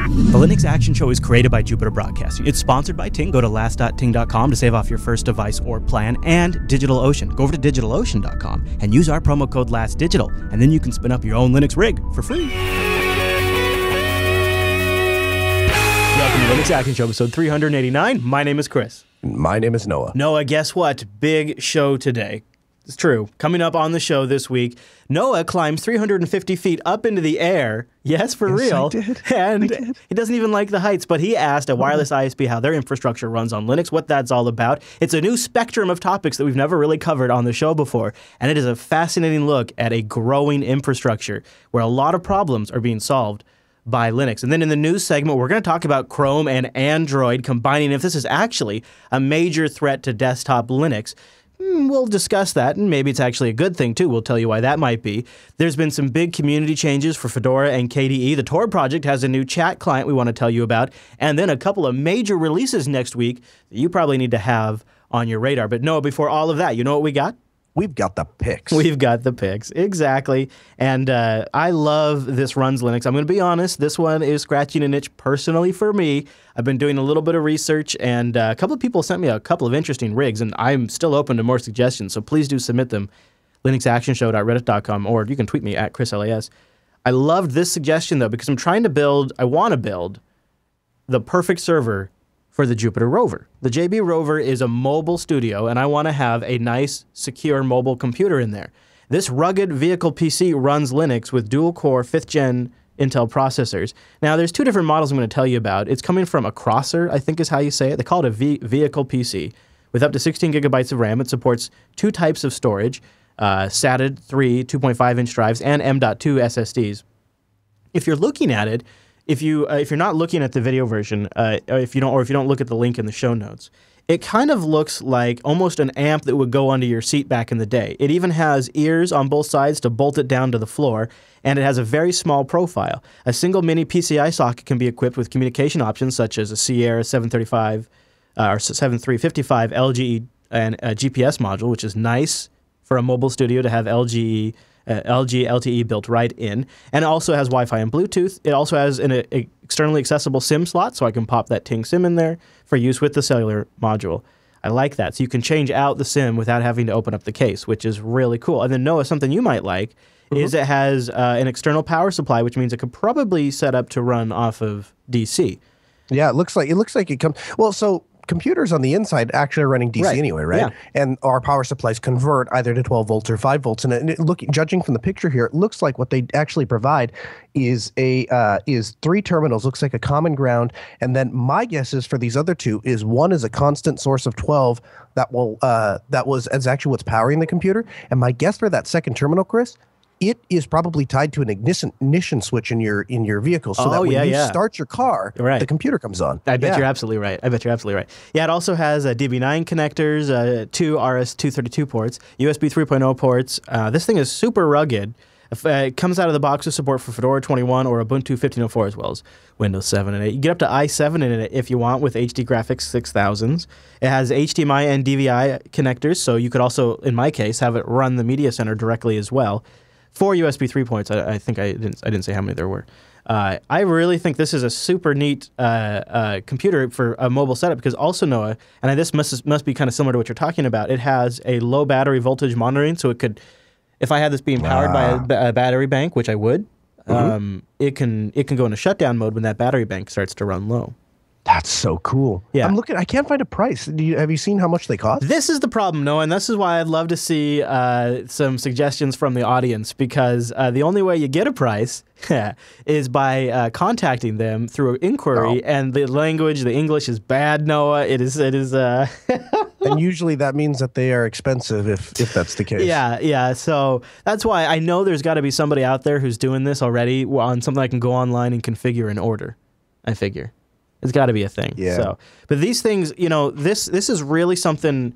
The Linux Action Show is created by Jupiter Broadcasting. It's sponsored by Ting. Go to last.ting.com to save off your first device or plan, and DigitalOcean. Go over to DigitalOcean.com and use our promo code LASTDigital, and then you can spin up your own Linux rig for free. Welcome to the Linux Action Show, episode 389. My name is Chris. My name is Noah. Noah, guess what? Big show today. It's true. Coming up on the show this week, Noah climbs 350 feet up into the air. Yes, for real. I did. And he doesn't even like the heights, but he asked a wireless ISP how their infrastructure runs on Linux, what that's all about. It's a new spectrum of topics that we've never really covered on the show before, and it is a fascinating look at a growing infrastructure where a lot of problems are being solved by Linux. And then in the news segment, we're going to talk about Chrome and Android combining, if this is actually a major threat to desktop Linux. We'll discuss that, and maybe it's actually a good thing, too. We'll tell you why that might be. There's been some big community changes for Fedora and KDE. The Tor project has a new chat client we want to tell you about, and then a couple of major releases next week that you probably need to have on your radar. But Noah, before all of that, you know what we got? We've got the picks. We've got the picks, exactly. And I love this Runs Linux. I'm going to be honest, this one is scratching an itch personally for me. I've been doing a little bit of research, and a couple of people sent me a couple of interesting rigs, and I'm still open to more suggestions, so please do submit them. linuxactionshow.reddit.com, or you can tweet me at ChrisLAS. I loved this suggestion, though, because I want to build the perfect server for the Jupiter Rover. The JB Rover is a mobile studio, and I want to have a nice, secure mobile computer in there. This rugged vehicle PC runs Linux with dual-core 5th-gen Intel processors. Now, there's two different models I'm going to tell you about. It's coming from a Crosser, I think is how you say it. They call it a vehicle PC. With up to 16 gigabytes of RAM, it supports two types of storage, SATA 3 2.5-inch drives, and M.2 SSDs. If you're looking at it, if you're not looking at the video version, or if you don't look at the link in the show notes, it kind of looks like almost an amp that would go under your seat back in the day. It even has ears on both sides to bolt it down to the floor, and it has a very small profile. A single mini PCI socket can be equipped with communication options such as a Sierra 735 or 7355 LGE and a GPS module, which is nice for a mobile studio to have LG LTE built right in, and it also has Wi-Fi and Bluetooth. It also has an externally accessible SIM slot, so I can pop that Ting SIM in there for use with the cellular module. I like that. So you can change out the SIM without having to open up the case, which is really cool. And then Noah, something you might like is it has an external power supply, which means it could probably set up to run off of DC. Yeah, it looks like it comes. Well, so computers on the inside actually are running DC anyway, right? Yeah. And our power supplies convert either to 12 volts or 5 volts. And judging from the picture here, it looks like what they actually provide is three terminals. Looks like a common ground. And then my guess is for these other two is one is a constant source of 12 is actually what's powering the computer. And my guess for that second terminal, Chris, it is probably tied to an ignition switch in your vehicle, so that when you start your car, the computer comes on. I bet you're absolutely right. Yeah, it also has DB9 connectors, two RS-232 ports, USB 3.0 ports. This thing is super rugged. It comes out of the box with support for Fedora 21 or Ubuntu 15.04 as well as Windows 7 and 8. You get up to i7 in it if you want with HD Graphics 6000s. It has HDMI and DVI connectors, so you could also, in my case, have it run the media center directly as well. 4 USB 3 ports. I think I didn't say how many there were. I really think this is a super neat computer for a mobile setup because also, Noah, and this must be kind of similar to what you're talking about, it has a low battery voltage monitoring, so it could, if I had this being powered by a battery bank, which I would, it can go into shutdown mode when that battery bank starts to run low. That's so cool. Yeah. I'm looking. I can't find a price. Have you seen how much they cost? This is the problem, Noah, and this is why I'd love to see some suggestions from the audience, because the only way you get a price is by contacting them through inquiry, and the English is bad, Noah. It is. And usually that means that they are expensive if that's the case. Yeah. So that's why I know there's got to be somebody out there who's doing this already on something I can go online and configure and order. I figure. It's got to be a thing. Yeah. So, but these things, this is really something.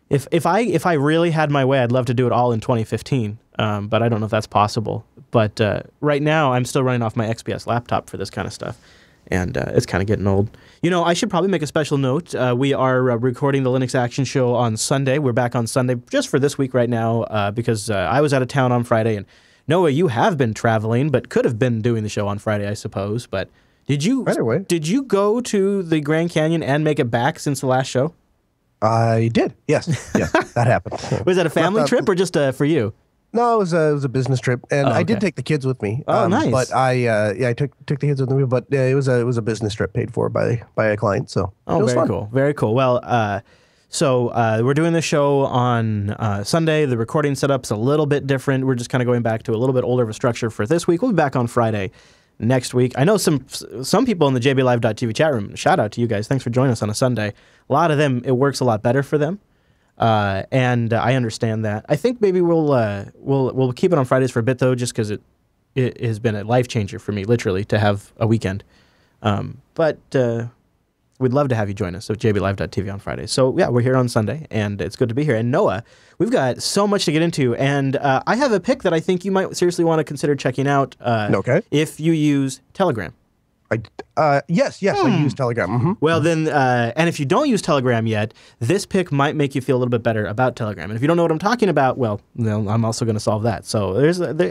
If I really had my way, I'd love to do it all in 2015. But I don't know if that's possible. But right now, I'm still running off my XPS laptop for this kind of stuff, and it's kind of getting old. I should probably make a special note. We are recording the Linux Action Show on Sunday. We're back on Sunday just for this week right now because I was out of town on Friday. And Noah, you have been traveling, but could have been doing the show on Friday, I suppose. But Either way. Did you go to the Grand Canyon and make it back since the last show? I did. Yes. Yeah, that happened. Was that a family trip or just for you? No, it was a business trip, and I did take the kids with me. Oh, nice. But I took the kids with me, but it was a business trip paid for by a client. So it was very fun. cool, very cool. Well, so we're doing the show on Sunday. The recording setup's a little bit different. We're just kind of going back to a little bit older of a structure for this week. We'll be back on Friday next week. I know some people in the jblive.tv chat room. Shout out to you guys. Thanks for joining us on a Sunday. A lot of them, it works a lot better for them. And I understand that. I think maybe we'll keep it on Fridays for a bit though, just because it has been a life changer for me, literally, to have a weekend. But we'd love to have you join us at jblive.tv on Friday. So yeah, we're here on Sunday, and it's good to be here. And Noah, we've got so much to get into, and I have a pick that I think you might seriously want to consider checking out. Okay. If you use Telegram. Yes, I use Telegram. Mm-hmm. Well, then, and if you don't use Telegram yet, this pick might make you feel a little bit better about Telegram. And if you don't know what I'm talking about, well, I'm also going to solve that. So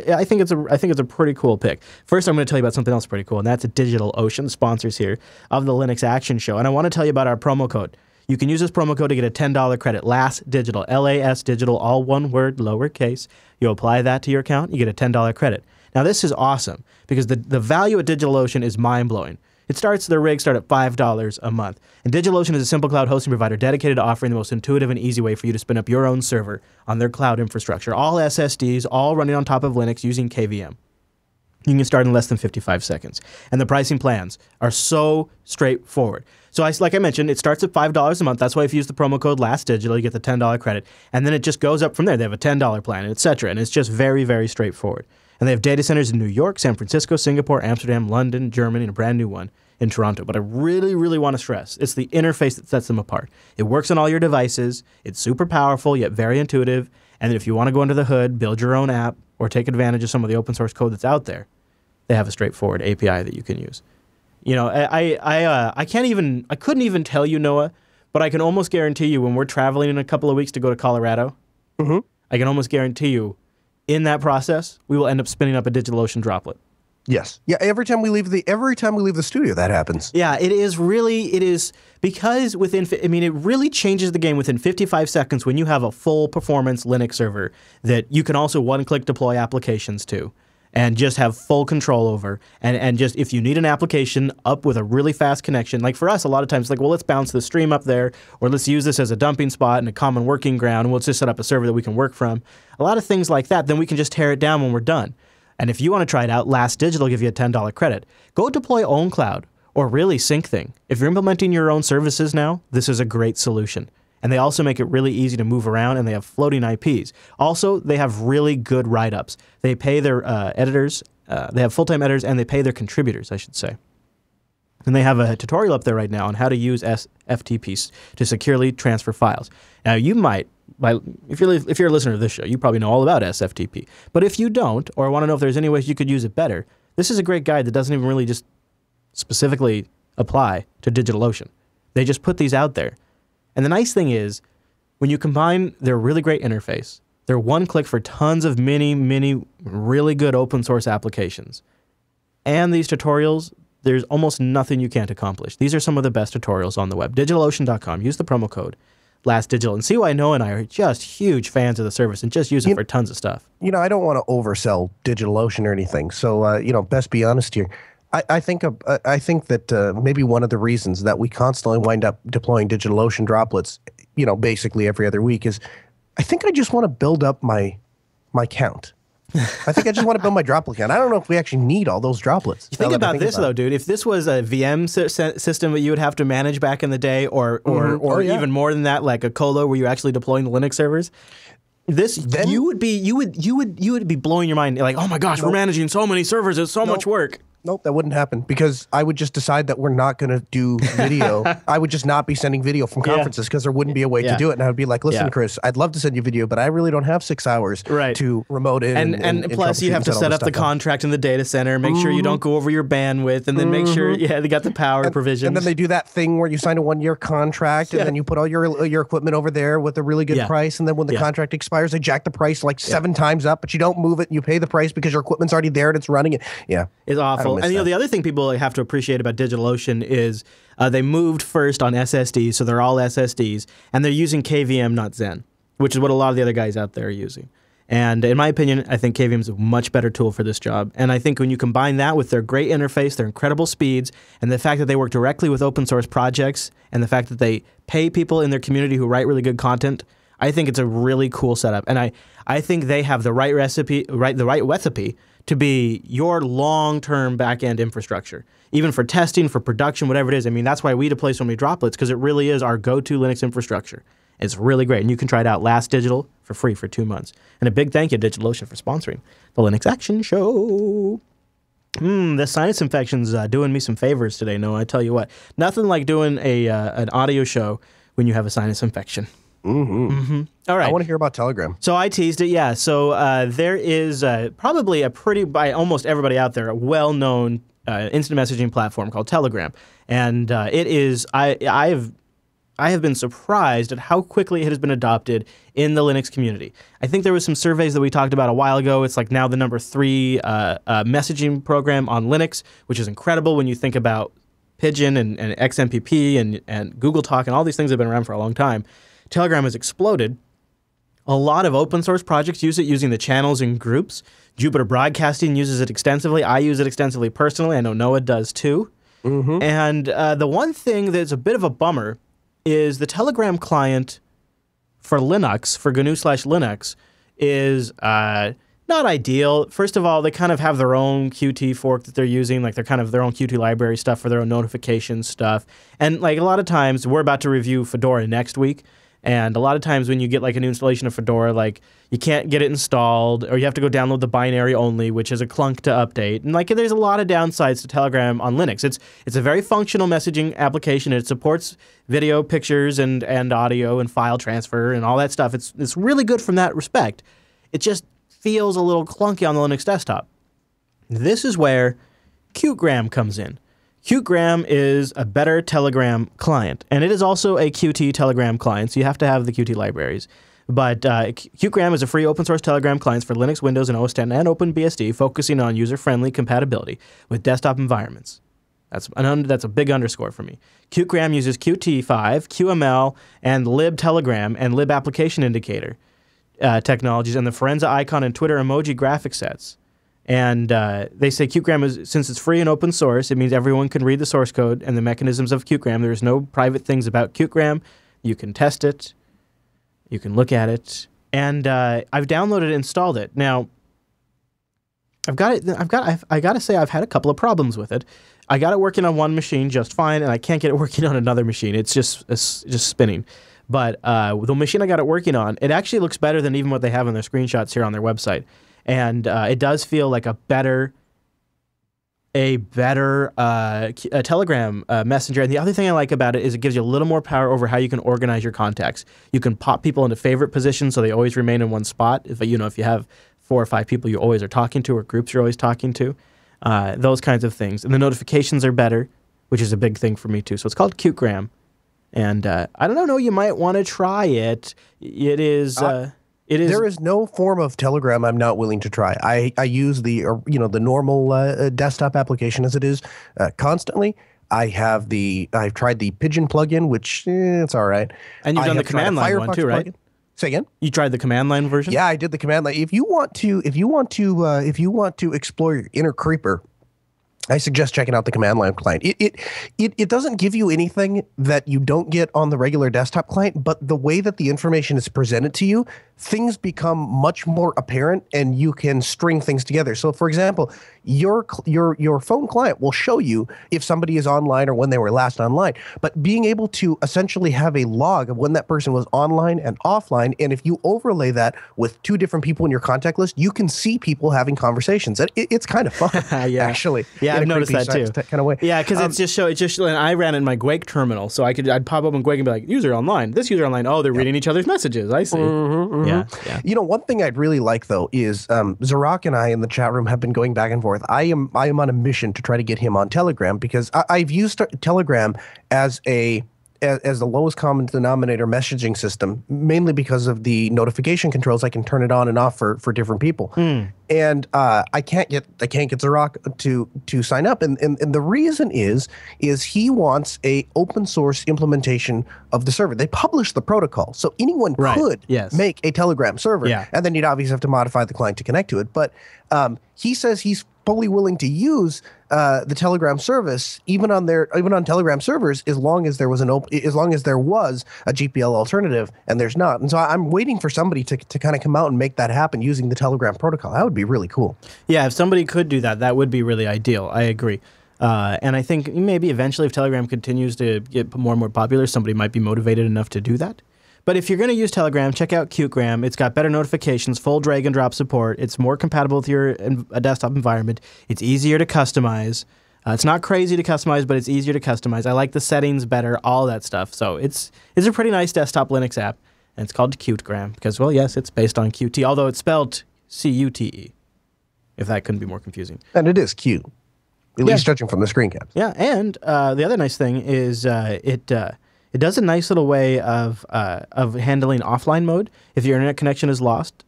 I think it's a pretty cool pick. First, I'm going to tell you about something else pretty cool, and that's DigitalOcean, sponsors here of the Linux Action Show. And I want to tell you about our promo code. You can use this promo code to get a $10 credit. LAS Digital, LAS Digital, all one word, lowercase. You apply that to your account, you get a $10 credit. Now, this is awesome because the value at DigitalOcean is mind-blowing. Their rigs start at $5 a month. And DigitalOcean is a simple cloud hosting provider dedicated to offering the most intuitive and easy way for you to spin up your own server on their cloud infrastructure. All SSDs, all running on top of Linux using KVM. You can start in less than 55 seconds. And the pricing plans are so straightforward. So like I mentioned, it starts at $5 a month. That's why if you use the promo code LASTDigital, you get the $10 credit. And then it just goes up from there. They have a $10 plan, etc. And it's just very, very straightforward. And they have data centers in New York, San Francisco, Singapore, Amsterdam, London, Germany, and a brand new one in Toronto. But I really, really want to stress, it's the interface that sets them apart. It works on all your devices. It's super powerful, yet very intuitive. And if you want to go under the hood, build your own app, or take advantage of some of the open source code that's out there, they have a straightforward API that you can use. You know, I couldn't even tell you, Noah, but I can almost guarantee you when we're traveling in a couple of weeks to go to Colorado, I can almost guarantee you, in that process, we will end up spinning up a DigitalOcean droplet. Yes. Yeah. Every time we leave the studio, that happens. Yeah. It is because it really changes the game within 55 seconds when you have a full performance Linux server that you can also one-click deploy applications to and just have full control over. And just if you need an application up with a really fast connection, like for us, a lot of times, like, well, let's bounce the stream up there, or let's use this as a dumping spot and a common working ground, and we'll just set up a server that we can work from. A lot of things like that, then we can just tear it down when we're done. And if you want to try it out, Last Digital will give you a $10 credit. Go deploy OwnCloud or really SyncThing. If you're implementing your own services now, this is a great solution. And they also make it really easy to move around, and they have floating IPs. Also, they have really good write-ups. They pay their editors, they have full-time editors, and they pay their contributors, I should say. And they have a tutorial up there right now on how to use FTP to securely transfer files. Now, you might, if you're a listener to this show, you probably know all about SFTP. But if you don't, or want to know if there's any ways you could use it better, this is a great guide that doesn't even really just specifically apply to DigitalOcean. They just put these out there. And the nice thing is, when you combine their really great interface, their one-click for tons of many really good open source applications, and these tutorials, there's almost nothing you can't accomplish. These are some of the best tutorials on the web. DigitalOcean.com. Use the promo code LASTDigital. And see why Noah and I are just huge fans of the service and just use it for tons of stuff. You know, I don't want to oversell DigitalOcean or anything. So, best be honest here. I think that maybe one of the reasons that we constantly wind up deploying DigitalOcean droplets, basically every other week, is I think I just want to build up my count. I think I just want to build my droplet count. I don't know if we actually need all those droplets. Think about this, though, dude. If this was a VM system that you would have to manage back in the day, or even more than that, like a colo where you're actually deploying the Linux servers, you would be blowing your mind. Like, oh my gosh, we're managing so many servers. It's so much work. Nope, that wouldn't happen because I would just decide that we're not going to do video. I would just not be sending video from conferences because there wouldn't be a way to do it. And I would be like, listen, Chris, I'd love to send you video, but I really don't have 6 hours to remote in. And plus, you have to set up the contract in the data center, make sure you don't go over your bandwidth, and then make sure they got the power provisions. And then they do that thing where you sign a 1-year contract, and then you put all your equipment over there with a really good price, and then when the contract expires, they jack the price like 7 times up, but you don't move it, and you pay the price because your equipment's already there and it's running it. Yeah. It's awful. powerful. miss And that. the other thing people have to appreciate about DigitalOcean is they moved first on SSDs, so they're all SSDs, and they're using KVM, not Zen, which is what a lot of the other guys out there are using. And in my opinion, I think KVM is a much better tool for this job. And I think when you combine that with their great interface, their incredible speeds, and the fact that they work directly with open source projects, and the fact that they pay people in their community who write really good content, I think it's a really cool setup. And I think they have the right recipe to be your long-term back-end infrastructure, even for testing, for production, whatever it is. I mean, that's why we deploy so many droplets, because it really is our go-to Linux infrastructure. It's really great, and you can try it out Last Digital for free for 2 months. And a big thank you to DigitalOcean for sponsoring the Linux Action Show. The sinus infection's doing me some favors today, Noah. I tell you what, nothing like doing an audio show when you have a sinus infection. Mm-hmm. All right. I want to hear about Telegram. So I teased it, yeah. So there is probably by almost everybody out there, a well-known instant messaging platform called Telegram. And it is, I have been surprised at how quickly it has been adopted in the Linux community. I think there was some surveys that we talked about a while ago. It's like now the number 3 messaging program on Linux, which is incredible when you think about Pigeon and XMPP and Google Talk and all these things have been around for a long time. Telegram has exploded. A lot of open source projects use it using the channels and groups. Jupiter Broadcasting uses it extensively. I use it extensively personally. I know Noah does too. Mm-hmm. And the one thing that's a bit of a bummer is the Telegram client for Linux, for GNU/Linux, is not ideal. First of all, they kind of have their own Qt fork that they're using, like they're kind of their own Qt library stuff for their own notification stuff. And like a lot of times, we're about to review Fedora next week, and a lot of times when you get like a new installation of Fedora, like you can't get it installed, or you have to go download the binary only, which is a clunk to update. And like there's a lot of downsides to Telegram on Linux. It's a very functional messaging application. It supports video, pictures, and audio and file transfer and all that stuff. It's really good from that respect. It just feels a little clunky on the Linux desktop. This is where Qtgram comes in. Qtgram is a better Telegram client, and it is also a Qt Telegram client, so you have to have the Qt libraries. But Qtgram is a free open source Telegram client for Linux, Windows, and OS X and OpenBSD, focusing on user-friendly compatibility with desktop environments. That's a big underscore for me. Qtgram uses Qt5, QML, and libTelegram and libApplicationIndicator technologies, and the Forenza icon and Twitter emoji graphic sets. And they say Qtgram since it's free and open source, it means everyone can read the source code and the mechanisms of Qtgram. There's no private things about Qtgram. You can test it. You can look at it. And I've downloaded and installed it. Now, I got to say I've had a couple of problems with it. I got it working on one machine just fine, and I can't get it working on another machine. It's just spinning. But the machine I got it working on, it actually looks better than even what they have in their screenshots here on their website. And it does feel like a better Telegram messenger. And the other thing I like about it is it gives you a little more power over how you can organize your contacts. You can pop people into favorite positions so they always remain in one spot. If you have 4 or 5 people you always are talking to or groups you're always talking to, those kinds of things. And the notifications are better, which is a big thing for me too. So it's called Qtgram. And I don't know, you might want to try it. It is... There is no form of Telegram I'm not willing to try. I use the normal desktop application as it is constantly. I've tried the Pigeon plugin, which it's all right. And you've done the command line one too, right? Plugin. Say again? You tried the command line version? Yeah, I did the command line. If you want to explore your inner creeper, I suggest checking out the command line client. It doesn't give you anything that you don't get on the regular desktop client, but the way that the information is presented to you, things become much more apparent and you can string things together. So for example, your phone client will show you if somebody is online or when they were last online, but being able to essentially have a log of when that person was online and offline, and if you overlay that with 2 different people in your contact list, you can see people having conversations. It's kind of fun, actually. Yeah, I've noticed that too. Kind of way. Yeah, because it just and I ran it in my Gwake terminal, so I'd pop up on Gwake and be like, user online, this user online. Oh, they're reading each other's messages. I see. Yeah. You know, one thing I'd really like though is Zarak and I in the chat room have been going back and forth. I am on a mission to try to get him on Telegram because I've used Telegram as a as the lowest common denominator messaging system, mainly because of the notification controls. I can turn it on and off for different people. And I can't get Zarok to sign up, and the reason is he wants a open source implementation of the server. They publish the protocol, so anyone could make a Telegram server, and then you'd obviously have to modify the client to connect to it. But he says he's fully willing to use the Telegram service, even on Telegram servers, as long as there was a GPL alternative, and there's not. And so I'm waiting for somebody to kind of come out and make that happen using the Telegram protocol. That would be really cool. Yeah, if somebody could do that, that would be really ideal. I agree. And I think maybe eventually, if Telegram continues to get more and more popular, somebody might be motivated enough to do that. But if you're going to use Telegram, check out Qtgram. It's got better notifications, full drag and drop support. It's more compatible with your desktop environment. It's easier to customize. It's not crazy to customize, but it's easier to customize. I like the settings better, all that stuff. So it's a pretty nice desktop Linux app, and it's called Qtgram because, well, yes, it's based on Qt, although it's spelled C-U-T-E, if that couldn't be more confusing. And it is Q, at least judging from the screen caps. Yeah, and the other nice thing is it does a nice little way of handling offline mode. If your internet connection is lost,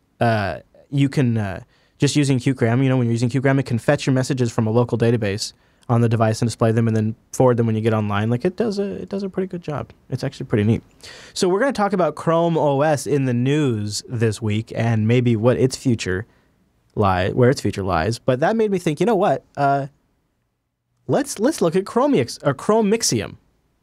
you can, just using Qtgram, when you're using Qtgram, it can fetch your messages from a local database on the device and display them and then forward them when you get online. Like it does a pretty good job. It's actually pretty neat. So we're going to talk about Chrome OS in the news this week and maybe where its future lies. But that made me think, you know what? Let's look at Chromixium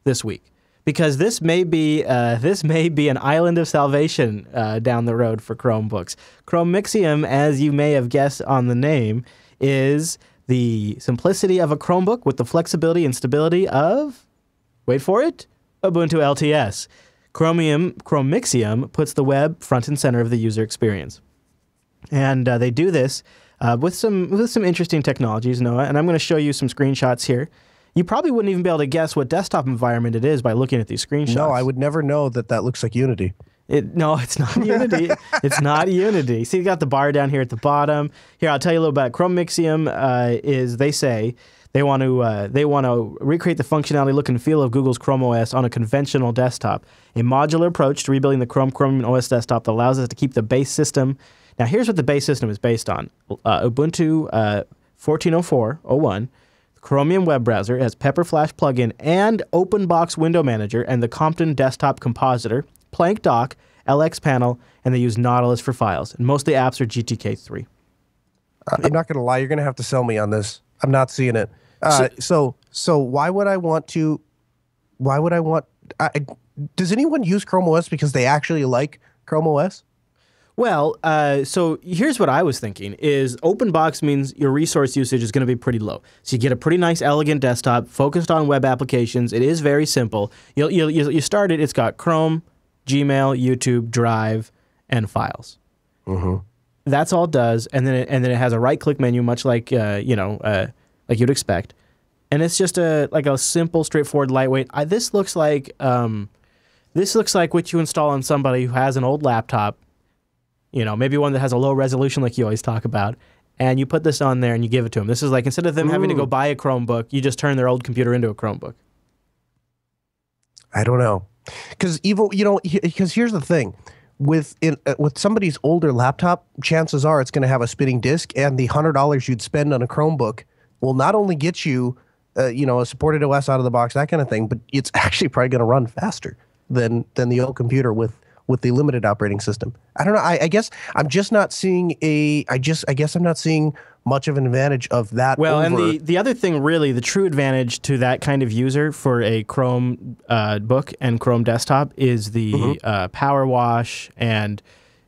this week. Because this may be an island of salvation down the road for Chromebooks. Chromixium, as you may have guessed on the name, is the simplicity of a Chromebook with the flexibility and stability of, wait for it, Ubuntu LTS. Chromixium puts the web front and center of the user experience, and they do this with some interesting technologies, Noah. And I'm going to show you some screenshots here. You probably wouldn't even be able to guess what desktop environment it is by looking at these screenshots. No, I would never know that looks like Unity. No, it's not Unity. It's not Unity. See, you got the bar down here at the bottom. Here, I'll tell you a little about Chromixium. They say they want to recreate the functionality, look, and feel of Google's Chrome OS on a conventional desktop. A modular approach to rebuilding the Chromium OS desktop that allows us to keep the base system. Now, here's what the base system is based on: Ubuntu 14.04.01. Chromium web browser has Pepper Flash plugin and OpenBox window manager and the Compton desktop compositor, Plank dock, LX panel, and they use Nautilus for files. And most of the apps are GTK3. I'm not going to lie. You're going to have to sell me on this. I'm not seeing it. So why would I want to? Why would I want? Does anyone use Chrome OS because they actually like Chrome OS? Well, so here's what I was thinking is OpenBox means your resource usage is going to be pretty low. So you get a pretty nice, elegant desktop focused on web applications. It is very simple. You start it, it's got Chrome, Gmail, YouTube, Drive, and Files. Mm-hmm. That's all it does, and then it has a right-click menu, much like like you'd expect. And it's just a simple, straightforward, lightweight. This looks like what you install on somebody who has an old laptop. Maybe one that has a low resolution like you always talk about, and you put this on there and you give it to them. This is like, instead of them having to go buy a Chromebook, you just turn their old computer into a Chromebook. I don't know. Because here's the thing. With somebody's older laptop, chances are it's going to have a spinning disk, and the $100 you'd spend on a Chromebook will not only get you, a supported OS out of the box, that kind of thing, but it's actually probably going to run faster than the old computer with the limited operating system. I don't know. I guess I'm just not seeing I guess I'm not seeing much of an advantage of that. Well, and the other thing, really, the true advantage to that kind of user for a Chrome book and Chrome desktop is the power wash and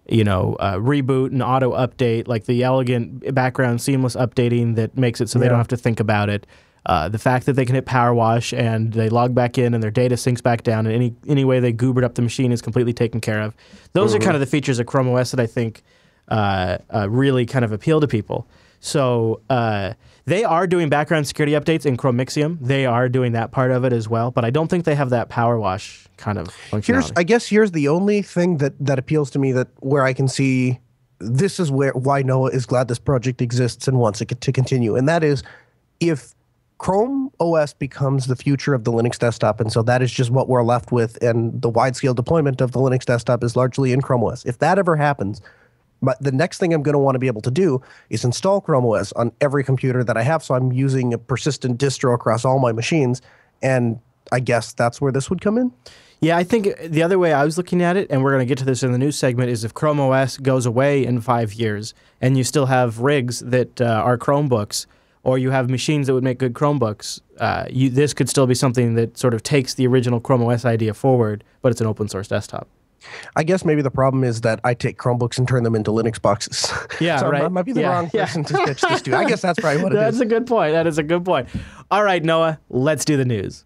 reboot and auto update, like the elegant background seamless updating that makes it so they don't have to think about it. The fact that they can hit power wash and they log back in and their data syncs back down, and any way they goobered up the machine is completely taken care of. Those are kind of the features of Chrome OS that I think really kind of appeal to people. So they are doing background security updates in Chromixium. They are doing that part of it as well, but I don't think they have that power wash kind of functionality. Here's the only thing that appeals to me, where I can see this is why Noah is glad this project exists and wants it to continue, and that is if Chrome OS becomes the future of the Linux desktop, and so that is just what we're left with, and the wide-scale deployment of the Linux desktop is largely in Chrome OS. If that ever happens, but the next thing I'm going to want to be able to do is install Chrome OS on every computer that I have, so I'm using a persistent distro across all my machines, and I guess that's where this would come in? Yeah, I think the other way I was looking at it, and we're going to get to this in the news segment, is if Chrome OS goes away in 5 years and you still have rigs that are Chromebooks, or you have machines that would make good Chromebooks, this could still be something that sort of takes the original Chrome OS idea forward, but it's an open source desktop. I guess maybe the problem is that I take Chromebooks and turn them into Linux boxes. Yeah, so right. I might be the wrong person to pitch this to. I guess that's probably what it is. That's a good point. That is a good point. All right, Noah, let's do the news.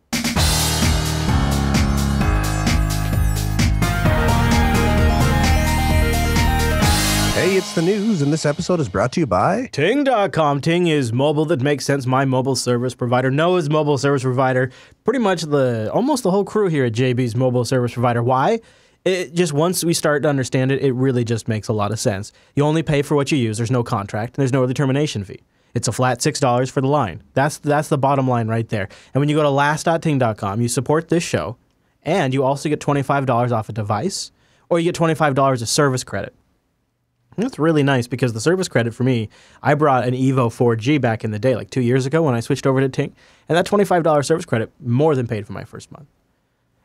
Hey, it's the news, and this episode is brought to you by Ting.com. Ting is mobile that makes sense. My mobile service provider. Noah's mobile service provider. Pretty much almost the whole crew here at JB's mobile service provider. Why? It just once we start to understand it, it really just makes a lot of sense. You only pay for what you use. There's no contract. There's no early termination fee. It's a flat $6 for the line. That's the bottom line right there. And when you go to last.ting.com, you support this show, and you also get $25 off a device, or you get $25 of service credit. That's really nice because the service credit for me, I brought an Evo 4G back in the day, like 2 years ago when I switched over to Ting, and that $25 service credit more than paid for my first month.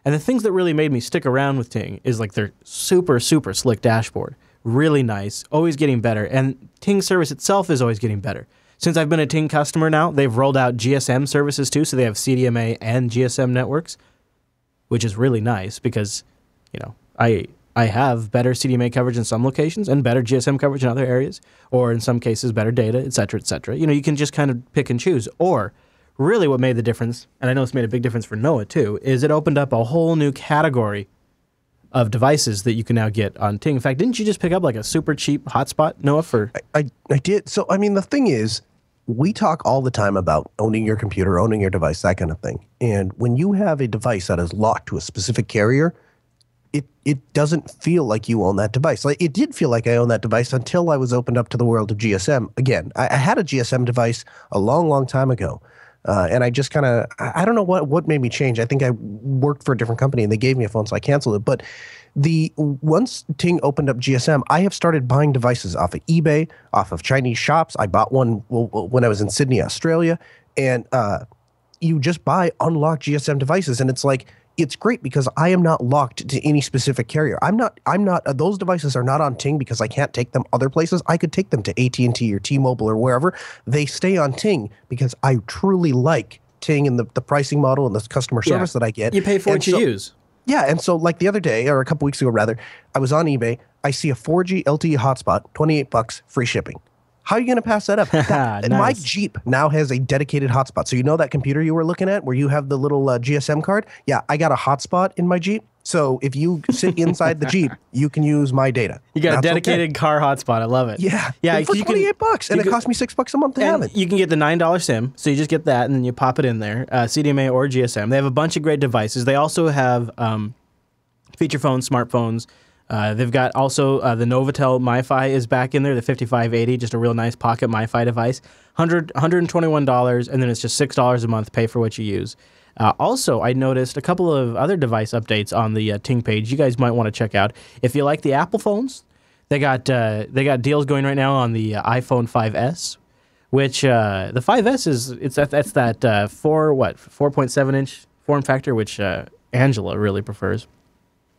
And the things that really made me stick around with Ting is like their super, super slick dashboard. Really nice, always getting better, and Ting service itself is always getting better. Since I've been a Ting customer now, they've rolled out GSM services too, so they have CDMA and GSM networks, which is really nice because, you know, I have better CDMA coverage in some locations and better GSM coverage in other areas, or in some cases better data, et cetera, et cetera. You know, you can just kind of pick and choose. Or really what made the difference, and I know it's made a big difference for Noah too, is it opened up a whole new category of devices that you can now get on Ting. In fact, didn't you just pick up like a super cheap hotspot, Noah, for... I did. So, I mean, the thing is, we talk all the time about owning your computer, owning your device, that kind of thing. And when you have a device that is locked to a specific carrier, it doesn't feel like you own that device. Like, it did feel like I owned that device until I was opened up to the world of GSM. Again, I had a GSM device a long, long time ago. And I just kind of, I don't know what made me change. I think I worked for a different company and they gave me a phone, so I canceled it. But once Ting opened up GSM, I have started buying devices off of eBay, off of Chinese shops. I bought one when I was in Sydney, Australia. And you just buy unlocked GSM devices. And it's like, it's great because I am not locked to any specific carrier. I'm not, those devices are not on Ting because I can't take them other places. I could take them to AT&T or T-Mobile or wherever. They stay on Ting because I truly like Ting and the pricing model and the customer service that I get. You pay for what you use. Yeah, and so like the other day, or a couple weeks ago rather, I was on eBay. I see a 4G LTE hotspot, $28, free shipping. How are you going to pass that up? Nice. My Jeep now has a dedicated hotspot. So you know that computer you were looking at where you have the little GSM card? Yeah, I got a hotspot in my Jeep. So if you sit inside the Jeep, you can use my data. You got a dedicated car hotspot. I love it. Yeah. Yeah. For $28, and it cost me $6 a month to have it. You can get the $9 SIM, so you just get that, and then you pop it in there, CDMA or GSM. They have a bunch of great devices. They also have feature phones, smartphones. They've got also the Novatel MiFi is back in there, the 5580, just a real nice pocket MiFi device. $121, and then it's just $6 a month, pay for what you use. Also, I noticed a couple of other device updates on the Ting page you guys might want to check out. If you like the Apple phones, they got deals going right now on the iPhone 5S, which the 5S that's that 4.7 inch form factor, which Angela really prefers.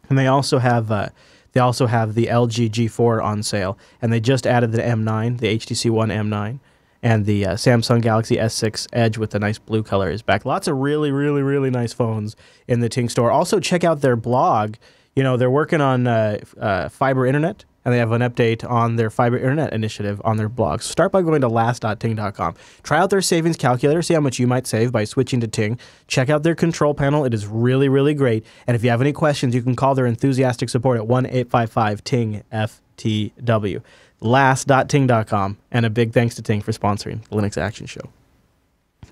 And they also have the LG G4 on sale, and they just added the M9, the HTC One M9, and the Samsung Galaxy S6 Edge with the nice blue color is back. Lots of really, really, really nice phones in the Ting store. Also, check out their blog. You know, they're working on fiber internet, and they have an update on their fiber internet initiative on their blog. So start by going to last.ting.com. Try out their savings calculator, see how much you might save by switching to Ting. Check out their control panel. It is really, really great. And if you have any questions, you can call their enthusiastic support at 1-855-TING-FTW. Last.ting.com. And a big thanks to Ting for sponsoring the Linux Action Show.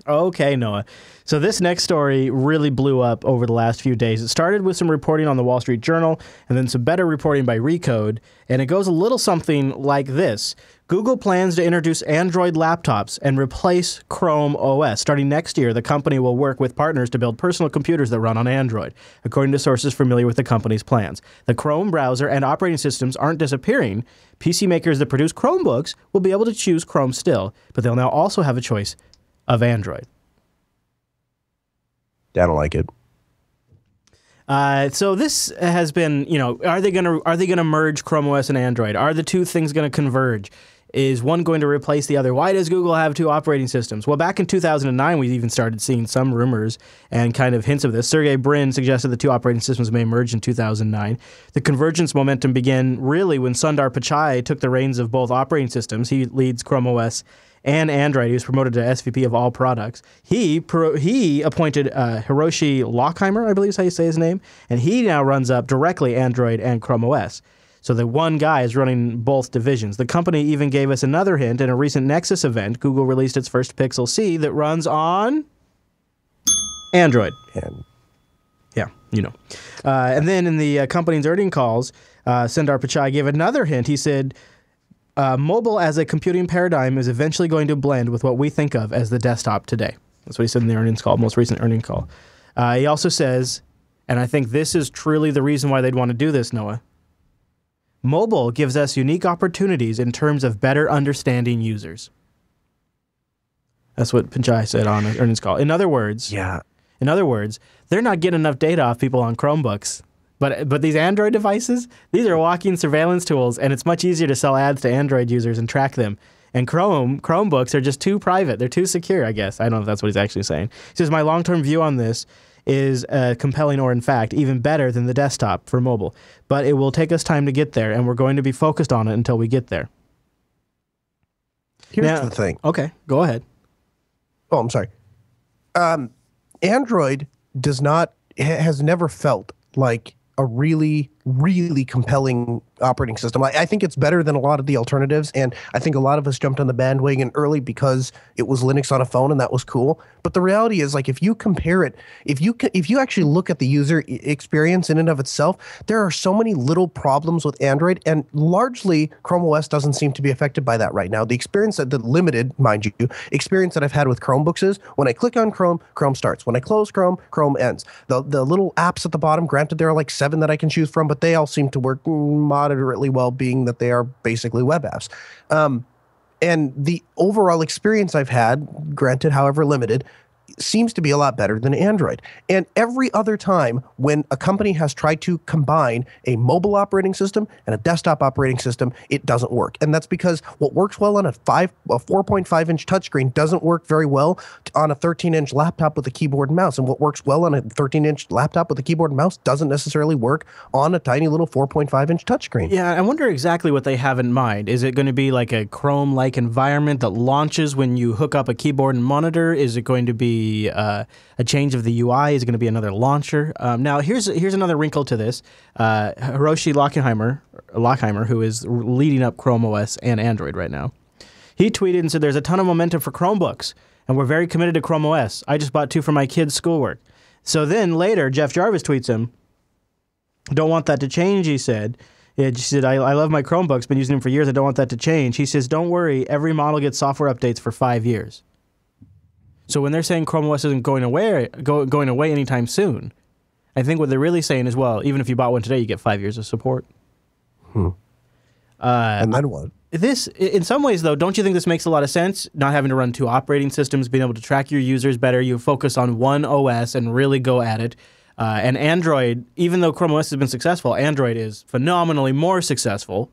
Okay, Noah. So this next story really blew up over the last few days. It started with some reporting on the Wall Street Journal and then some better reporting by Recode, and it goes a little something like this. Google plans to introduce Android laptops and replace Chrome OS. Starting next year, the company will work with partners to build personal computers that run on Android, according to sources familiar with the company's plans. The Chrome browser and operating systems aren't disappearing. PC makers that produce Chromebooks will be able to choose Chrome still, but they'll now also have a choice of Android. I don't like it. So this has been, are they gonna merge Chrome OS and Android? Are the two things gonna converge? Is one going to replace the other? Why does Google have two operating systems? Well, back in 2009, we even started seeing some rumors and kind of hints of this. Sergey Brin suggested the two operating systems may merge in 2009. The convergence momentum began really when Sundar Pichai took the reins of both operating systems. He leads Chrome OS and Android. He was promoted to SVP of all products. He appointed Hiroshi Lockheimer, I believe is how you say his name, and he now runs up directly Android and Chrome OS. So the one guy is running both divisions. The company even gave us another hint in a recent Nexus event. Google released its first Pixel C that runs on Android. Yeah, and then in the company's earnings calls, Sundar Pichai gave another hint. He said, mobile as a computing paradigm is eventually going to blend with what we think of as the desktop today. That's what he said in the earnings call, most recent earnings call. He also says, and I think this is truly the reason why they'd want to do this, Noah, mobile gives us unique opportunities in terms of better understanding users. That's what Pichai said on an earnings call. In other words, they're not getting enough data off people on Chromebooks. But these Android devices, these are walking surveillance tools, and it's much easier to sell ads to Android users and track them. And Chromebooks are just too private. They're too secure, I guess. I don't know if that's what he's actually saying. He says, my long-term view on this is compelling or, in fact, even better than the desktop for mobile. But it will take us time to get there, and we're going to be focused on it until we get there. Here's the thing. Okay, go ahead. Oh, I'm sorry. Android has never felt like a really, really compelling operating system. I think it's better than a lot of the alternatives, and I think a lot of us jumped on the bandwagon early because it was Linux on a phone, and that was cool. But the reality is, like, if you compare it, if you actually look at the user experience in and of itself, there are so many little problems with Android, and largely Chrome OS doesn't seem to be affected by that right now. The experience the limited, mind you, experience that I've had with Chromebooks is when I click on Chrome, Chrome starts. When I close Chrome, Chrome ends. The little apps at the bottom, granted there are like 7 that I can choose from, but they all seem to work moderately well, being that they are basically web apps. And the overall experience I've had, granted however limited, seems to be a lot better than Android. And every other time when a company has tried to combine a mobile operating system and a desktop operating system, it doesn't work. And that's because what works well on a 4.5-inch touchscreen doesn't work very well on a 13-inch laptop with a keyboard and mouse. And what works well on a 13-inch laptop with a keyboard and mouse doesn't necessarily work on a tiny little 4.5-inch touchscreen. Yeah, I wonder exactly what they have in mind. Is it going to be like a Chrome-like environment that launches when you hook up a keyboard and monitor? Is it going to be a change of the UI? Is it going to be another launcher? Now, here's another wrinkle to this. Hiroshi Lockheimer, who is leading up Chrome OS and Android right now, he tweeted and said, there's a ton of momentum for Chromebooks, and we're very committed to Chrome OS. I just bought 2 for my kids' schoolwork. So then later, Jeff Jarvis tweets him, don't want that to change, he said. He said, I love my Chromebooks, been using them for years, I don't want that to change. He says, don't worry, every model gets software updates for 5 years. So when they're saying Chrome OS isn't going away anytime soon, I think what they're really saying is, well, even if you bought one today, you get 5 years of support. And then what? This, in some ways, though, don't you think this makes a lot of sense? Not having to run 2 operating systems, being able to track your users better, you focus on one OS and really go at it. And Android, even though Chrome OS has been successful, Android is phenomenally more successful.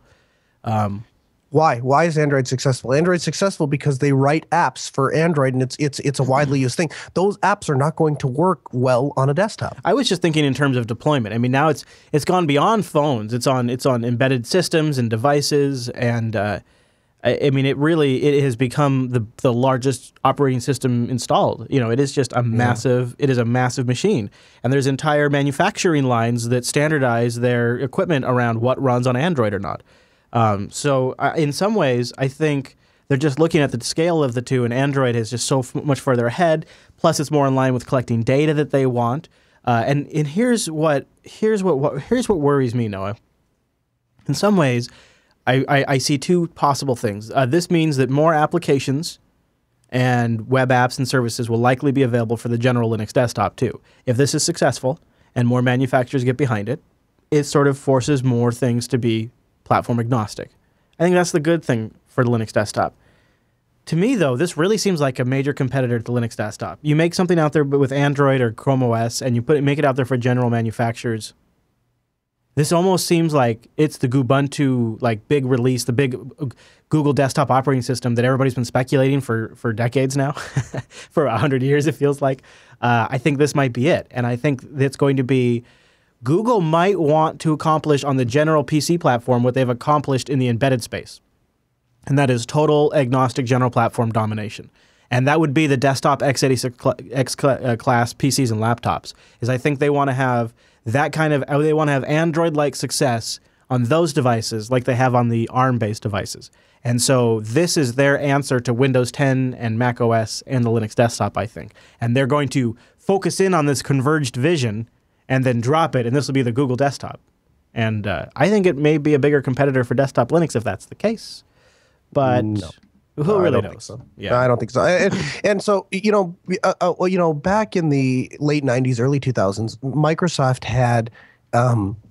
Why? Why is Android successful? Android's successful because they write apps for Android, and it's a widely used thing. Those apps are not going to work well on a desktop. I was just thinking in terms of deployment. I mean, now it's gone beyond phones. It's on embedded systems and devices, and I mean, it has become the largest operating system installed. It is just a massive. It is a massive machine, and there's entire manufacturing lines that standardize their equipment around what runs on Android or not. So in some ways, I think They're just looking at the scale of the two, and Android is just so much further ahead. Plus, it's more in line with collecting data that they want. And here's what worries me, Noah. In some ways, I see two possible things. This means that more applications and web apps and services will likely be available for the general Linux desktop too. If this is successful and more manufacturers get behind it, it sort of forces more things to be platform agnostic. I think that's the good thing for the Linux desktop. To me, though, this really seems like a major competitor to the Linux desktop. You make something out there with Android or Chrome OS, and you make it out there for general manufacturers. This almost seems like it's the Ubuntu big release, the big Google desktop operating system that everybody's been speculating for decades now, for 100 years it feels like. I think this might be it, and I think it's going to be Google might want to accomplish on the general PC platform what they've accomplished in the embedded space, and that is total agnostic general platform domination. And that would be the desktop x86 class PCs and laptops. I think they want to have that kind of, they want to have Android-like success on those devices like they have on the ARM-based devices. And so this is their answer to Windows 10 and Mac OS and the Linux desktop, I think. And they're going to focus in on this converged vision and then drop it, and this will be the Google desktop. And I think it may be a bigger competitor for desktop Linux if that's the case. But No. who really knows? Think so. Yeah. No, I don't think so. And so, back in the late 90s, early 2000s, Microsoft had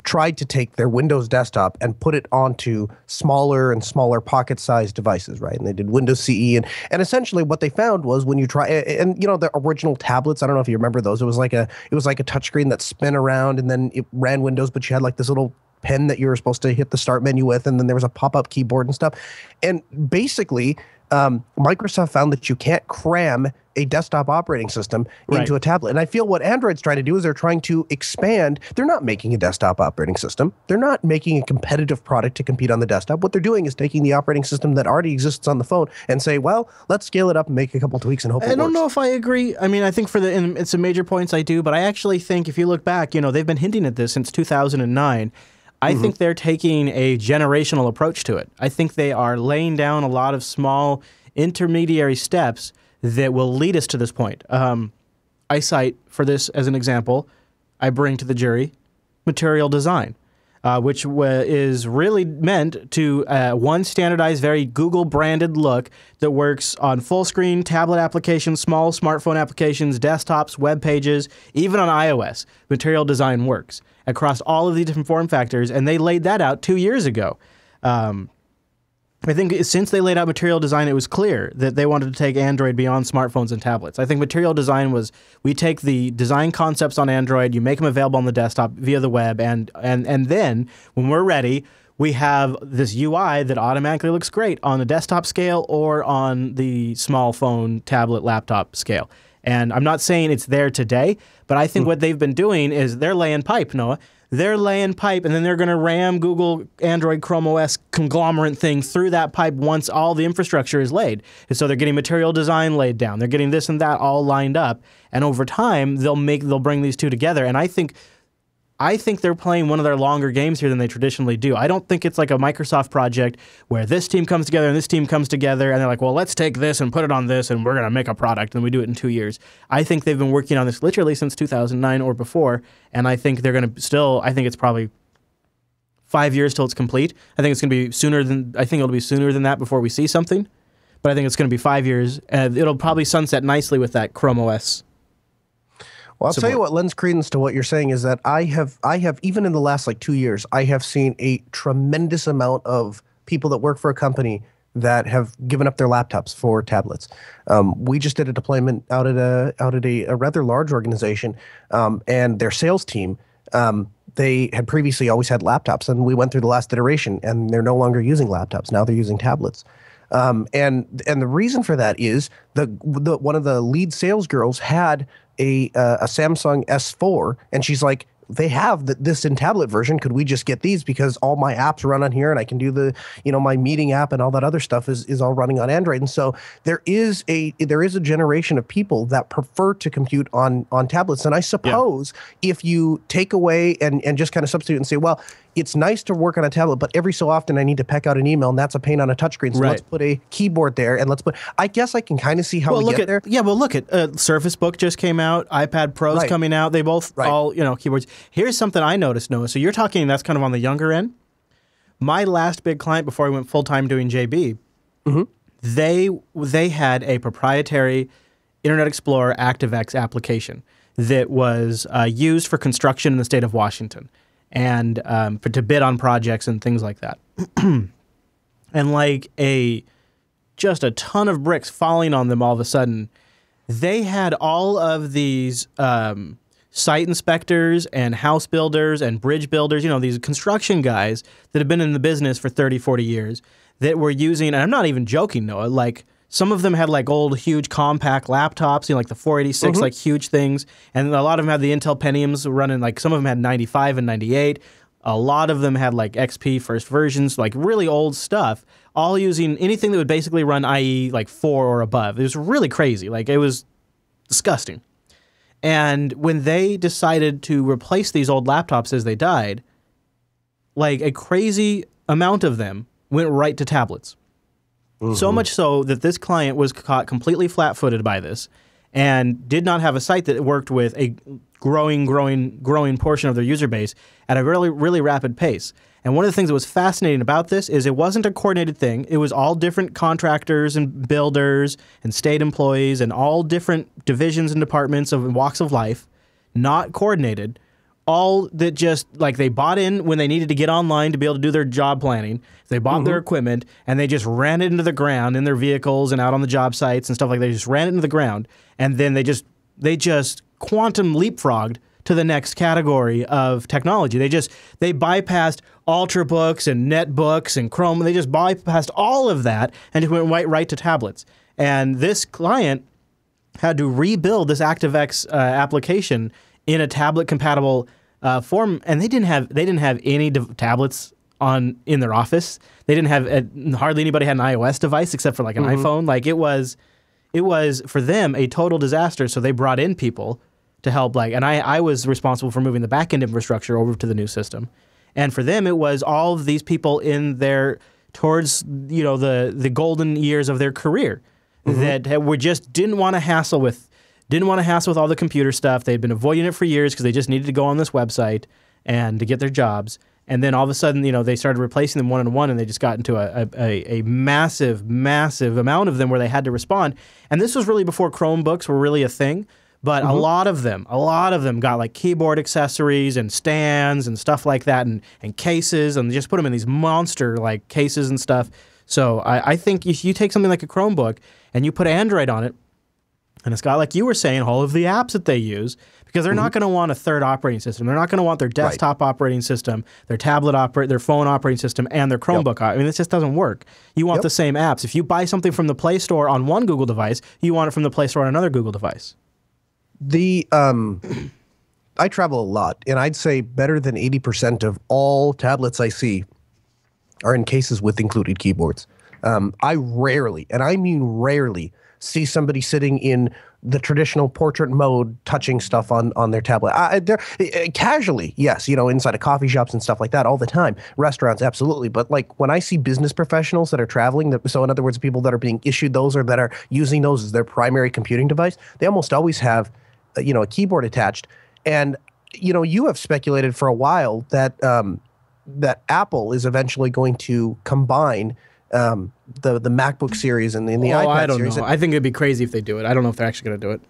tried to take their Windows desktop and put it onto smaller and smaller pocket-sized devices, right? And they did Windows CE, and essentially what they found was when you try, and the original tablets, I don't know if you remember those. It was like a touchscreen that spun around, and then it ran Windows, but you had like this little pen that you were supposed to hit the start menu with, and then there was a pop-up keyboard and stuff. And basically, Microsoft found that you can't cram a desktop operating system into a tablet. And I feel what Android's trying to do is they're trying to expand. They're not making a desktop operating system. They're not making a competitive product to compete on the desktop. What they're doing is taking the operating system that already exists on the phone and say, well, let's scale it up and make a couple tweaks and hope it works. I don't know if I agree. I mean, I think it's a major points I do, but I actually think if you look back, they've been hinting at this since 2009. I think they're taking a generational approach to it. I think they are laying down a lot of small intermediary steps that will lead us to this point. I cite for this as an example, I bring to the jury material design, which is really meant to one standardized, very Google-branded look that works on full-screen tablet applications, small smartphone applications, desktops, web pages, even on iOS. Material design works across all of the different form factors, and they laid that out 2 years ago. I think since they laid out material design, it was clear that they wanted to take Android beyond smartphones and tablets. I think material design was, we take the design concepts on Android, you make them available on the desktop via the web, and then when we're ready, we have this UI that automatically looks great on the desktop scale or on the small phone, tablet, laptop scale. And I'm not saying it's there today, but I think what they've been doing is they're laying pipe, Noah. They're laying pipe, and then they're going to ram Google, Android, Chrome OS conglomerate thing through that pipe once all the infrastructure is laid. And so they're getting material design laid down. They're getting this and that all lined up. And over time, they'll bring these two together. And I think they're playing one of their longer games here than they traditionally do. I don't think it's like a Microsoft project where this team comes together and this team comes together and they're like, well, let's take this and put it on this and we're going to make a product, and we do it in 2 years. I think they've been working on this literally since 2009 or before, and I think they're going to I think it's probably 5 years till it's complete. I think it'll be sooner than that before we see something, but I think it's going to be 5 years, and it'll probably sunset nicely with that Chrome OS. Well, I'll tell you what lends credence to what you're saying is that I have even in the last 2 years, I have seen a tremendous amount of people that work for a company that have given up their laptops for tablets. We just did a deployment out at a rather large organization, and their sales team, they had previously always had laptops, and we went through the last iteration, and they're no longer using laptops. Now they're using tablets. And the reason for that is one of the lead sales girls had a Samsung S4, and she's like, they have this in tablet version. Could we just get these, because all my apps run on here, and I can do the my meeting app and all that other stuff is all running on Android. And so there is a generation of people that prefer to compute on tablets. And I suppose if you take away and just kind of substitute and say, well, it's nice to work on a tablet, but every so often I need to peck out an email, and that's a pain on a touchscreen. So let's put a keyboard there, and I guess I can kind of see how we get there. Yeah, well, look at Surface Book just came out, iPad Pro's coming out. They both all, keyboards. Here's something I noticed, Noah. So you're talking that's kind of on the younger end. My last big client before I went full-time doing JB, they had a proprietary Internet Explorer ActiveX application that was used for construction in the state of Washington and to bid on projects and things like that. And like just a ton of bricks falling on them all of a sudden, they had all of these site inspectors and house builders and bridge builders, these construction guys that have been in the business for 30, 40 years that were using, and I'm not even joking, Noah, like some of them had like old, huge, compact laptops, like the 486, like huge things. And a lot of them had the Intel Pentiums running, like some of them had 95 and 98. A lot of them had like XP first versions, like really old stuff, all using anything that would basically run IE like 4 or above. It was really crazy. Like it was disgusting. And when they decided to replace these old laptops as they died, like a crazy amount of them went right to tablets. So much so that this client was caught completely flat-footed by this and did not have a site that worked with a growing portion of their user base at a really, really rapid pace. And one of the things that was fascinating about this is it wasn't a coordinated thing. It was all different contractors and builders and state employees and all different divisions and departments of walks of life, not coordinated. All that just, like, they bought in when they needed to get online to be able to do their job planning. They bought their equipment, and they just ran it into the ground in their vehicles and out on the job sites and stuff like that. They just ran it into the ground, and then they just quantum leapfrogged to the next category of technology. They bypassed Ultrabooks and Netbooks and Chrome. They just bypassed all of that and just went right to tablets. And this client had to rebuild this ActiveX application in a tablet-compatible form, and they didn't have any tablets in their office. They didn't have hardly anybody had an iOS device except for like an iPhone. Like it was for them a total disaster. So they brought in people to help. And I was responsible for moving the back-end infrastructure over to the new system. And for them, it was all of these people in their towards the golden years of their career that were just didn't want to hassle with all the computer stuff. They'd been avoiding it for years because they just needed to go on this website and to get their jobs. And then all of a sudden, they started replacing them one-on-one, and they just got into a massive amount of them where they had to respond. And this was really before Chromebooks were really a thing. But a lot of them got like keyboard accessories and stands and stuff like that and cases, and just put them in these monster like cases and stuff. So I think if you take something like a Chromebook and you put Android on it, and it's got, like you were saying, all of the apps that they use, because they're not going to want a third operating system. They're not going to want their desktop operating system, their their phone operating system, and their Chromebook. I mean, this just doesn't work. You want the same apps. If you buy something from the Play Store on one Google device, you want it from the Play Store on another Google device. I travel a lot, and I'd say better than 80% of all tablets I see are in cases with included keyboards. I rarely, and I mean rarely, see somebody sitting in the traditional portrait mode touching stuff on their tablet. Casually, yes, inside of coffee shops and stuff like that all the time. Restaurants, absolutely. But like when I see business professionals that are traveling, so in other words, people that are being issued those or that are using those as their primary computing device, they almost always have a keyboard attached. And you have speculated for a while that that Apple is eventually going to combine the MacBook series and the iPad series. I don't know. I think it'd be crazy if they do it. I don't know if they're actually going to do it.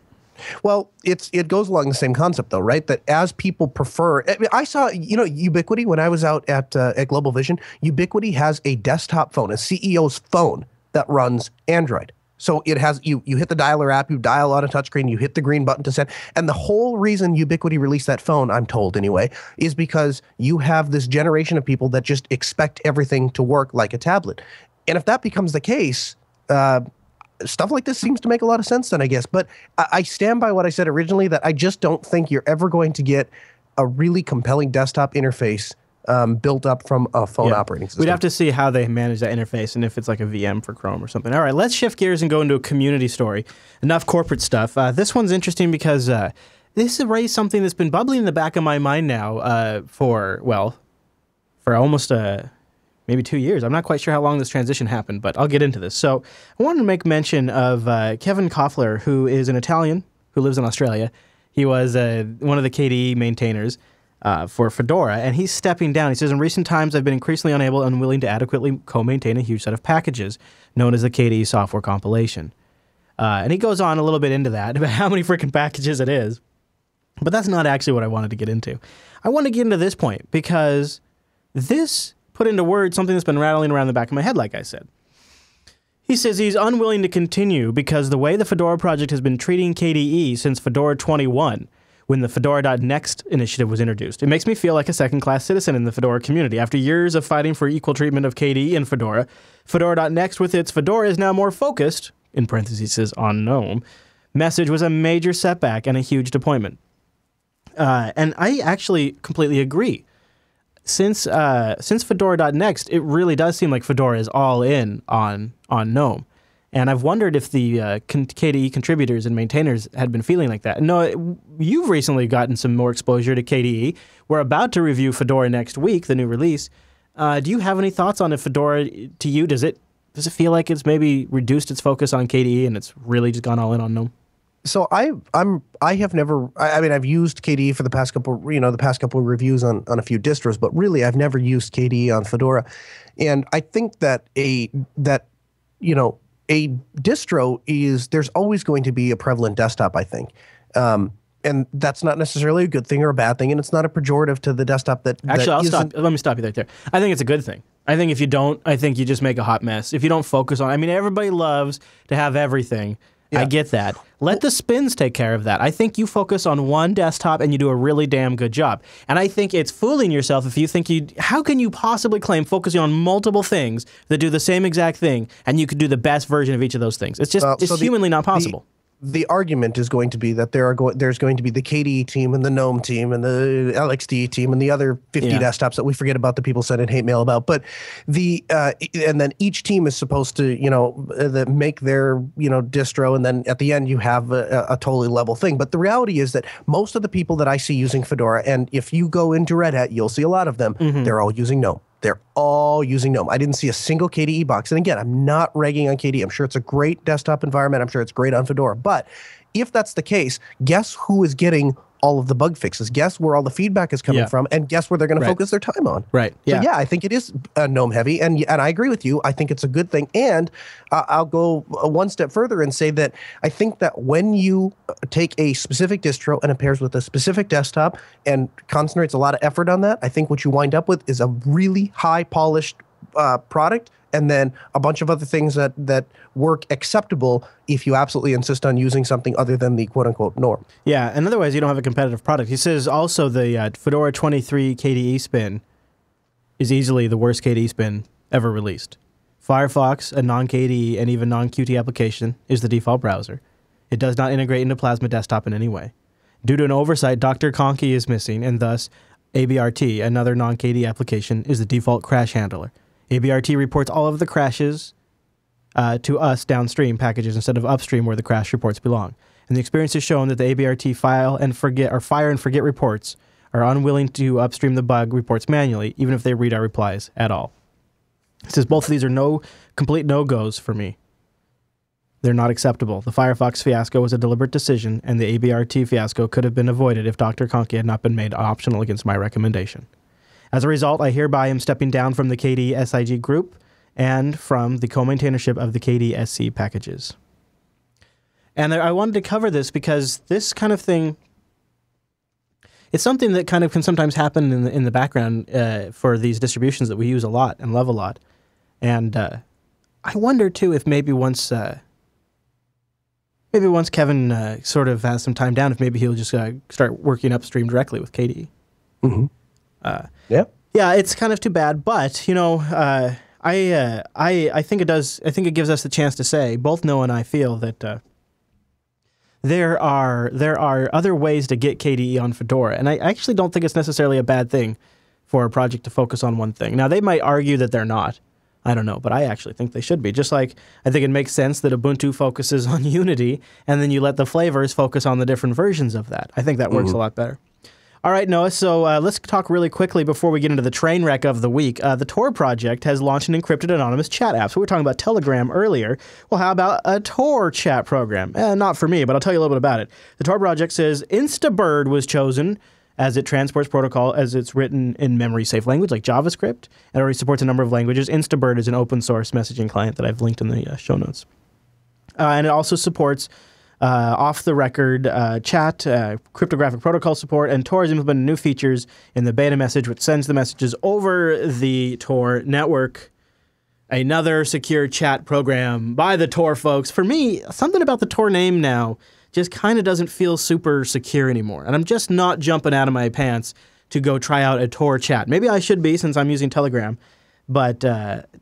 Well, it goes along the same concept, though, right? That as people prefer, I saw, Ubiquiti when I was out at Global Vision. Ubiquiti has a desktop phone, a CEO's phone that runs Android. So it has you hit the dialer app, you dial on a touchscreen, you hit the green button to send. And the whole reason Ubiquiti released that phone, I'm told anyway, is because you have this generation of people that just expect everything to work like a tablet. And if that becomes the case, stuff like this seems to make a lot of sense then, I guess. But I stand by what I said originally, that I just don't think you're ever going to get a really compelling desktop interface built up from a phone operating system. We'd have to see how they manage that interface and if it's like a VM for Chrome or something. All right, let's shift gears and go into a community story. Enough corporate stuff. This one's interesting because this raised something that's been bubbling in the back of my mind now for for almost maybe 2 years. I'm not quite sure how long this transition happened, but I'll get into this. So I wanted to make mention of Kevin Koffler, who is an Italian who lives in Australia. He was one of the KDE maintainers for Fedora, and he's stepping down. He says, in recent times, I've been increasingly unable and unwilling to adequately co-maintain a huge set of packages known as the KDE software compilation. And he goes on a little bit into that, about how many freaking packages it is. But that's not actually what I wanted to get into. I want to get into this point because this put into words something that's been rattling around the back of my head, like I said. He says he's unwilling to continue because the way the Fedora project has been treating KDE since Fedora 21, when the Fedora.next initiative was introduced. It makes me feel like a second-class citizen in the Fedora community. After years of fighting for equal treatment of KDE and Fedora, Fedora.next with its Fedora is now more focused, in parentheses, on GNOME, message was a major setback and a huge disappointment. And I actually completely agree. Since Fedora.next, it really does seem like Fedora is all in on GNOME. And I've wondered if the KDE contributors and maintainers had been feeling like that. No, you've recently gotten some more exposure to KDE. We're about to review Fedora next week, the new release. Do you have any thoughts on if Fedora, to you, does it feel like it's maybe reduced its focus on KDE and it's really just gone all in on GNOME? So I've never, I mean, I've used KDE for the past couple of reviews on a few distros, but really I've never used KDE on Fedora. And I think that a distro there's always going to be a prevalent desktop, I think. And that's not necessarily a good thing or a bad thing, and it's not a pejorative to the desktop that Actually, let me stop you right there. I think it's a good thing. I think if you don't, I think you just make a hot mess. If you don't focus on, I mean, everybody loves to have everything. Yeah. I get that. Let the spins take care of that. I think you focus on one desktop and you do a really damn good job. And I think it's fooling yourself if you think how can you possibly claim focusing on multiple things that do the same exact thing and you could do the best version of each of those things? It's just, it's humanly not possible. The argument is going to be that there's going to be the KDE team and the GNOME team and the LXD team and the other 50 desktops that we forget about that people sending hate mail about. But and then each team is supposed to make their distro, and then at the end you have a totally level thing. But the reality is that most of the people that I see using Fedora, and if you go into Red Hat, you'll see a lot of them. They're all using GNOME. They're all using GNOME. I didn't see a single KDE box. And again, I'm not ragging on KDE. I'm sure it's a great desktop environment. I'm sure it's great on Fedora. But if that's the case, guess who is getting all of the bug fixes? Guess where all the feedback is coming from, and guess where they're going to focus their time on. Right. So yeah, I think it is GNOME heavy, and I agree with you. I think it's a good thing, and I'll go one step further and say that I think that when you take a specific distro and it pairs with a specific desktop and concentrates a lot of effort on that, I think what you wind up with is a really high polished product, and then a bunch of other things that work acceptable if you absolutely insist on using something other than the quote-unquote norm. Yeah, and otherwise you don't have a competitive product. He says also the Fedora 23 KDE spin is easily the worst KDE spin ever released. Firefox, a non-KDE and even non-Qt application, is the default browser. It does not integrate into Plasma Desktop in any way. Due to an oversight, Dr. Conky is missing, and thus ABRT, another non-KDE application, is the default crash handler. ABRT reports all of the crashes to us downstream packages instead of upstream where the crash reports belong. And the experience has shown that the ABRT fire and forget reports are unwilling to upstream the bug reports manually, even if they read our replies at all. It says both of these are complete no-goes for me. They're not acceptable. The Firefox fiasco was a deliberate decision, and the ABRT fiasco could have been avoided if Dr. Conky had not been made optional against my recommendation. As a result, I hereby am stepping down from the KDE SIG group and from the co-maintainership of the KDE SC packages. And I wanted to cover this because this kind of thing, it's something that kind of can sometimes happen in the background for these distributions that we use a lot and love a lot. And I wonder, too, if maybe once Kevin sort of has some time down, if maybe he'll just start working upstream directly with KDE. Mm-hmm. Yeah, it's kind of too bad, but I think it does. I think it gives us the chance to say, both Noah and I feel that there are other ways to get KDE on Fedora, and I actually don't think it's necessarily a bad thing for a project to focus on one thing. Now, they might argue that they're not. I don't know, but I actually think they should be. Just like I think it makes sense that Ubuntu focuses on Unity, and then you let the flavors focus on the different versions of that. I think that works a lot better. All right, Noah, so let's talk really quickly before we get into the train wreck of the week. The Tor project has launched an encrypted anonymous chat app. So we were talking about Telegram earlier. Well, how about a Tor chat program? Not for me, but I'll tell you a little bit about it. The Tor project says Instabird was chosen as it transports protocol as it's written in memory-safe language like JavaScript. It already supports a number of languages. Instabird is an open-source messaging client that I've linked in the show notes. And it also supports off-the-record chat, cryptographic protocol support, and Tor has implemented new features in the beta message, which sends the messages over the Tor network. Another secure chat program by the Tor folks. For me, something about the Tor name now just kind of doesn't feel super secure anymore, and I'm just not jumping out of my pants to go try out a Tor chat. Maybe I should be since I'm using Telegram, but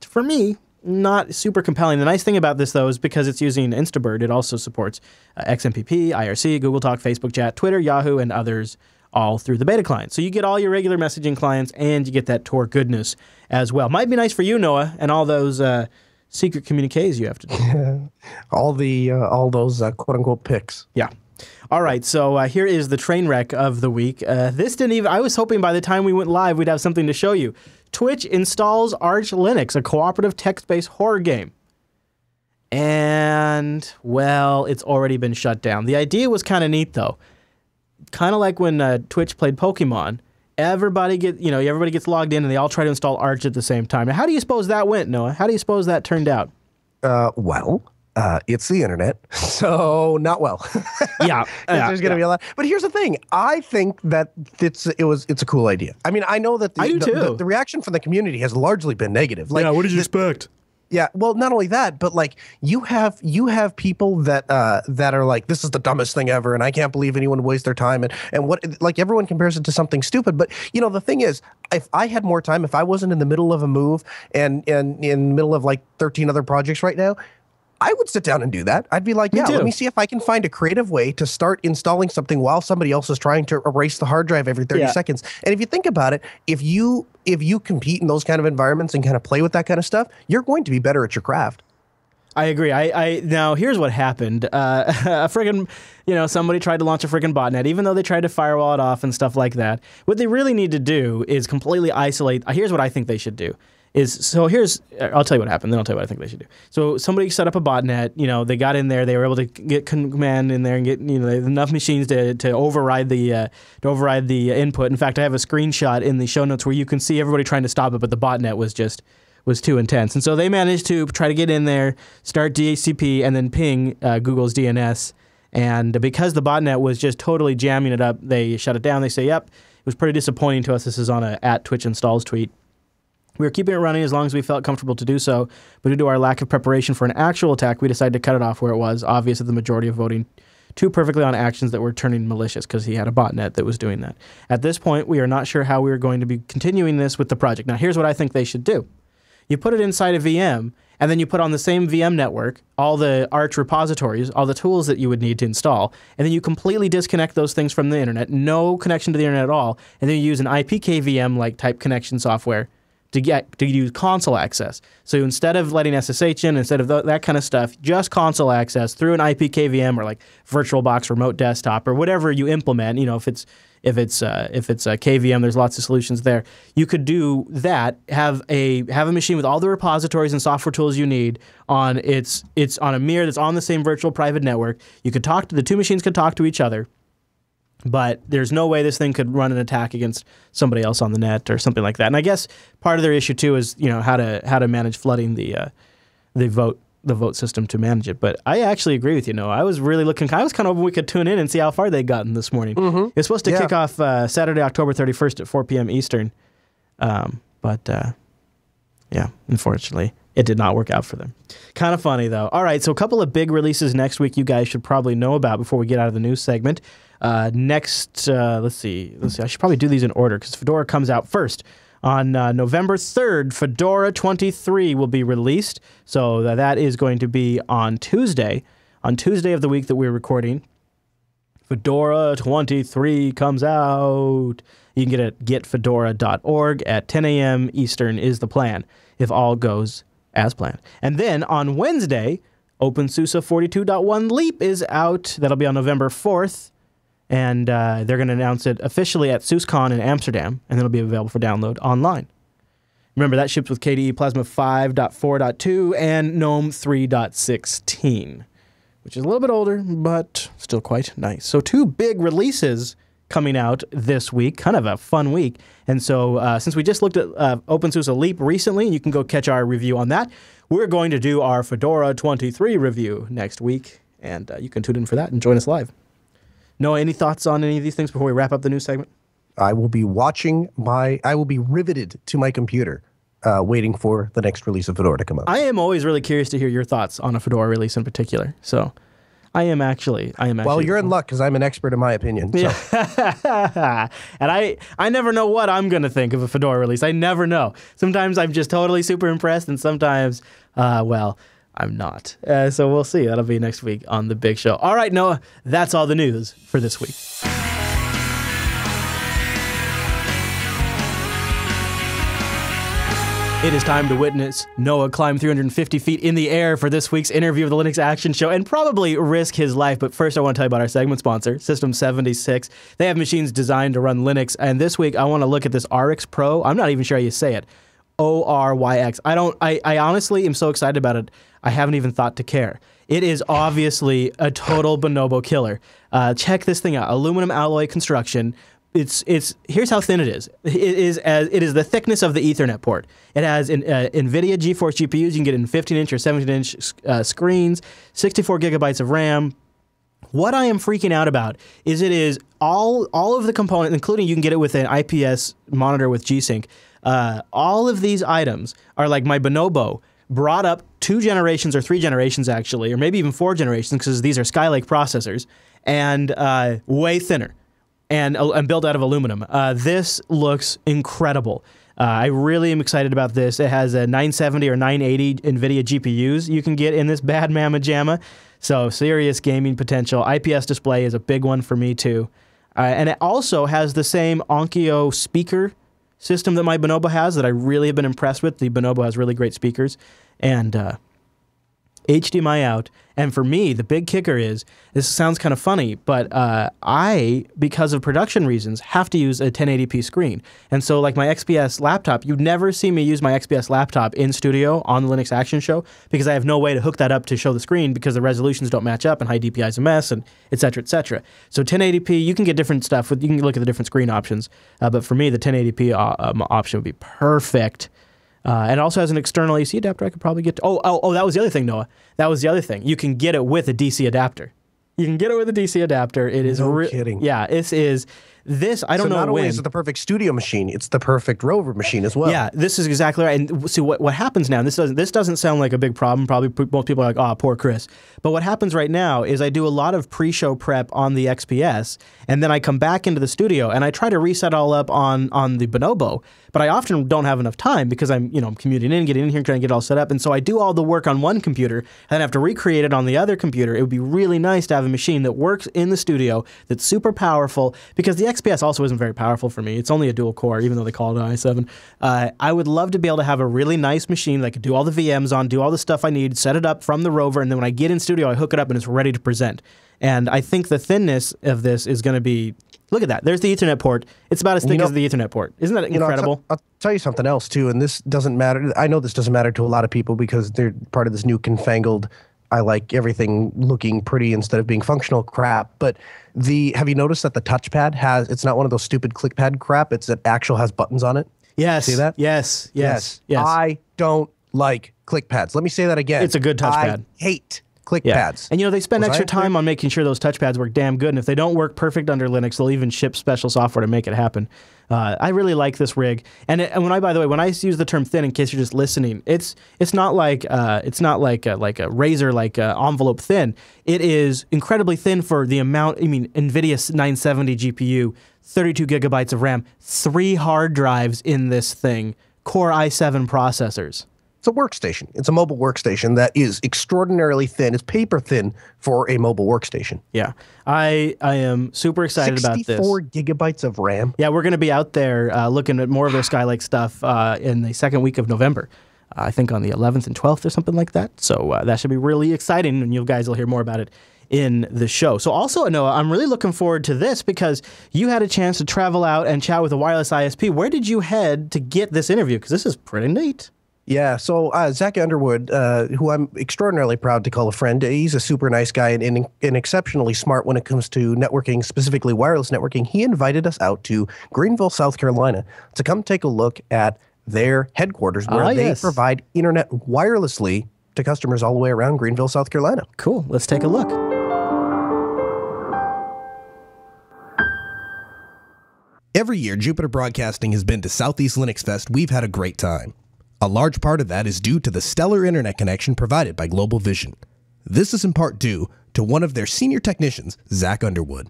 for me, not super compelling. The nice thing about this, though, is because it's using Instabird, it also supports XMPP, IRC, Google Talk, Facebook Chat, Twitter, Yahoo, and others all through the beta client. So you get all your regular messaging clients, and you get that Tor goodness as well. Might be nice for you, Noah, and all those secret communiques you have to do. all those quote-unquote pics. Yeah. All right, so here is the train wreck of the week. This didn't even... I was hoping by the time we went live, we'd have something to show you. Twitch installs Arch Linux, a cooperative text-based horror game. And, well, it's already been shut down. The idea was kind of neat, though. Kind of like when Twitch played Pokemon. Everybody gets logged in, and they all try to install Arch at the same time. Now, how do you suppose that went, Noah? How do you suppose that turned out? It's the internet, so not well. Yeah, there's going to be a lot. But here's the thing: I think that it's a cool idea. I mean, I know that the reaction from the community has largely been negative. Like, yeah, what did you expect? Yeah, well, not only that, but like you have people that are like, this is the dumbest thing ever, and I can't believe anyone would waste their time, and what, like, everyone compares it to something stupid. But the thing is, if I had more time, if I wasn't in the middle of a move and in the middle of like 13 other projects right now, I would sit down and do that. I'd be like, let me see if I can find a creative way to start installing something while somebody else is trying to erase the hard drive every 30 seconds. And if you think about it, if you compete in those kind of environments and kind of play with that kind of stuff, you're going to be better at your craft. I agree. Now, here's what happened. Somebody tried to launch a friggin' botnet, even though they tried to firewall it off and stuff like that. What they really need to do is completely isolate. Here's what I think they should do. I'll tell you what happened, then I'll tell you what I think they should do. So somebody set up a botnet, they got in there, they were able to get command in there and get, enough machines to override the input. In fact, I have a screenshot in the show notes where you can see everybody trying to stop it, but the botnet was too intense. And so they managed to try to get in there, start DHCP, and then ping Google's DNS. And because the botnet was just totally jamming it up, they shut it down. They say, yep, it was pretty disappointing to us. This is on a @TwitchInstalls tweet. We were keeping it running as long as we felt comfortable to do so, but due to our lack of preparation for an actual attack, we decided to cut it off where it was, obvious that the majority of voting too perfectly on actions that were turning malicious because he had a botnet that was doing that. At this point, we are not sure how we are going to be continuing this with the project. Now, here's what I think they should do. You put it inside a VM, and then you put on the same VM network all the Arch repositories, all the tools that you would need to install, and then you completely disconnect those things from the internet, no connection to the internet at all, and then you use an IPKVM-like type connection software to use console access. So instead of letting SSH in, instead of that kind of stuff, just console access through an IPKVM or like VirtualBox remote desktop or whatever you implement. If it's a KVM, there's lots of solutions there. You could do that. Have a machine with all the repositories and software tools you need on it's on a mirror that's on the same virtual private network. The two machines could talk to each other. But there's no way this thing could run an attack against somebody else on the net or something like that. And I guess part of their issue too is how to manage flooding the vote system to manage it. But I actually agree with you, Noah. I was really I was kind of hoping we could tune in and see how far they'd gotten this morning. Mm-hmm. It's supposed to kick off Saturday, October 31st at 4 p.m. Eastern. But unfortunately, it did not work out for them. Kind of funny though. All right, so a couple of big releases next week you guys should probably know about before we get out of the news segment. Let's see. I should probably do these in order because Fedora comes out first. On November 3rd, Fedora 23 will be released. So that is going to be on Tuesday. On Tuesday of the week that we're recording, Fedora 23 comes out. You can get it at getfedora.org at 10 a.m. Eastern is the plan, if all goes as planned. And then on Wednesday, OpenSUSE 42.1 Leap is out. That'll be on November 4th. and they're going to announce it officially at SeussCon in Amsterdam, and it'll be available for download online. Remember, that ships with KDE Plasma 5.4.2 and GNOME 3.16, which is a little bit older, but still quite nice. So 2 big releases coming out this week, kind of a fun week. And so since we just looked at OpenSUSE Leap recently, and you can go catch our review on that, we're going to do our Fedora 23 review next week, and you can tune in for that and join us live. Noah, any thoughts on any of these things before we wrap up the news segment? I will be riveted to my computer waiting for the next release of Fedora to come out. I am always really curious to hear your thoughts on a Fedora release in particular. So I am actually. Well, you're in luck because I'm an expert in my opinion. So. Yeah. And I never know what I'm going to think of a Fedora release. I never know. Sometimes I'm just totally super impressed, and sometimes, well, I'm not. So we'll see. That'll be next week on The Big Show. All right, Noah, that's all the news for this week. It is time to witness Noah climb 350 feet in the air for this week's interview of the Linux Action Show and probably risk his life. But first, I want to tell you about our segment sponsor, System 76. They have machines designed to run Linux. And this week, I want to look at this RX Pro. I'm not even sure how you say it. ORYX. I honestly am so excited about it, I haven't even thought to care. It is obviously a total bonobo killer. Check this thing out. Aluminum alloy construction. Here's how thin it is. It is the thickness of the Ethernet port. It has NVIDIA GeForce GPUs. You can get it in 15-inch or 17-inch screens, 64 gigabytes of RAM. What I am freaking out about is it is all of the components, including you can get it with an IPS monitor with G-Sync. All of these items are like my bonobo brought up 2 generations or 3 generations actually, or maybe even 4 generations because these are Skylake processors, and way thinner. And built out of aluminum. This looks incredible. I really am excited about this. It has a 970 or 980 NVIDIA GPUs you can get in this bad mamma jamma. So serious gaming potential. IPS display is a big one for me too. And it also has the same Onkyo speaker system that my Bonobo has that I really have been impressed with. The Bonobo has really great speakers. And HDMI out. And for me, the big kicker is, this sounds kind of funny, but I, because of production reasons, have to use a 1080p screen. And so like my XPS laptop, you'd never see me use my XPS laptop in studio on the Linux Action Show because I have no way to hook that up to show the screen because the resolutions don't match up and high DPI is a mess and et cetera, et cetera. So 1080p, you can get different stuff. You can look at the different screen options. But for me, the 1080p option would be perfect. And it also has an external AC adapter I could probably get to. Oh, that was the other thing, Noah. That was the other thing. You can get it with a DC adapter. You can get it with a DC adapter. It is no kidding. Yeah, it is. This, I don't know when. So not only is it the perfect studio machine, it's the perfect rover machine as well. Yeah, this is exactly right. And see, what happens now, and this doesn't sound like a big problem. Probably most people are like, oh, poor Chris. But what happens right now is I do a lot of pre-show prep on the XPS, and then I come back into the studio, and I try to reset all up on the Bonobo. But I often don't have enough time because I'm commuting in, getting in here, trying to get it all set up. And so I do all the work on one computer and then have to recreate it on the other computer. It would be really nice to have a machine that works in the studio, that's super powerful, because the XPS also isn't very powerful for me. It's only a dual core, even though they call it an i7. I would love to be able to have a really nice machine that I could do all the VMs on, do all the stuff I need, set it up from the rover, and then when I get in studio, I hook it up and it's ready to present. And I think the thinness of this is going to be... Look at that. There's the Ethernet port. It's about as thick as the Ethernet port. Isn't that incredible? I'll tell you something else, too, and this doesn't matter. I know this doesn't matter to a lot of people because they're part of this new confangled, I like everything looking pretty instead of being functional crap. But have you noticed that the touchpad it's not one of those stupid clickpad crap. It actually has buttons on it. Yes. See that? Yes. I don't like clickpads. Let me say that again. It's a good touchpad. I hate clickpads. And they spend extra time on making sure those touchpads work damn good. And if they don't work perfect under Linux, they'll even ship special software to make it happen. I really like this rig. And by the way, when I use the term thin, in case you're just listening, it's not like a razor envelope thin. It is incredibly thin for the amount. NVIDIA 970 GPU, 32 gigabytes of RAM, 3 hard drives in this thing, Core i7 processors. It's a workstation. It's a mobile workstation that is extraordinarily thin. It's paper thin for a mobile workstation. Yeah. I am super excited about this. 64 gigabytes of RAM. Yeah, we're going to be out there looking at more of their Skylake stuff in the second week of November. I think on the 11th and 12th or something like that. So that should be really exciting, and you guys will hear more about it in the show. So also, Noah, I'm really looking forward to this because you had a chance to travel out and chat with a wireless ISP. Where did you head to get this interview? Because this is pretty neat. Yeah, so Zach Underwood, who I'm extraordinarily proud to call a friend, he's a super nice guy and exceptionally smart when it comes to networking, specifically wireless networking. He invited us out to Greenville, South Carolina, to come take a look at their headquarters where they provide internet wirelessly to customers all the way around Greenville, South Carolina. Cool. Let's take a look. Every year, Jupiter Broadcasting has been to Southeast Linux Fest. We've had a great time. A large part of that is due to the stellar internet connection provided by Global Vision. This is in part due to one of their senior technicians, Zach Underwood.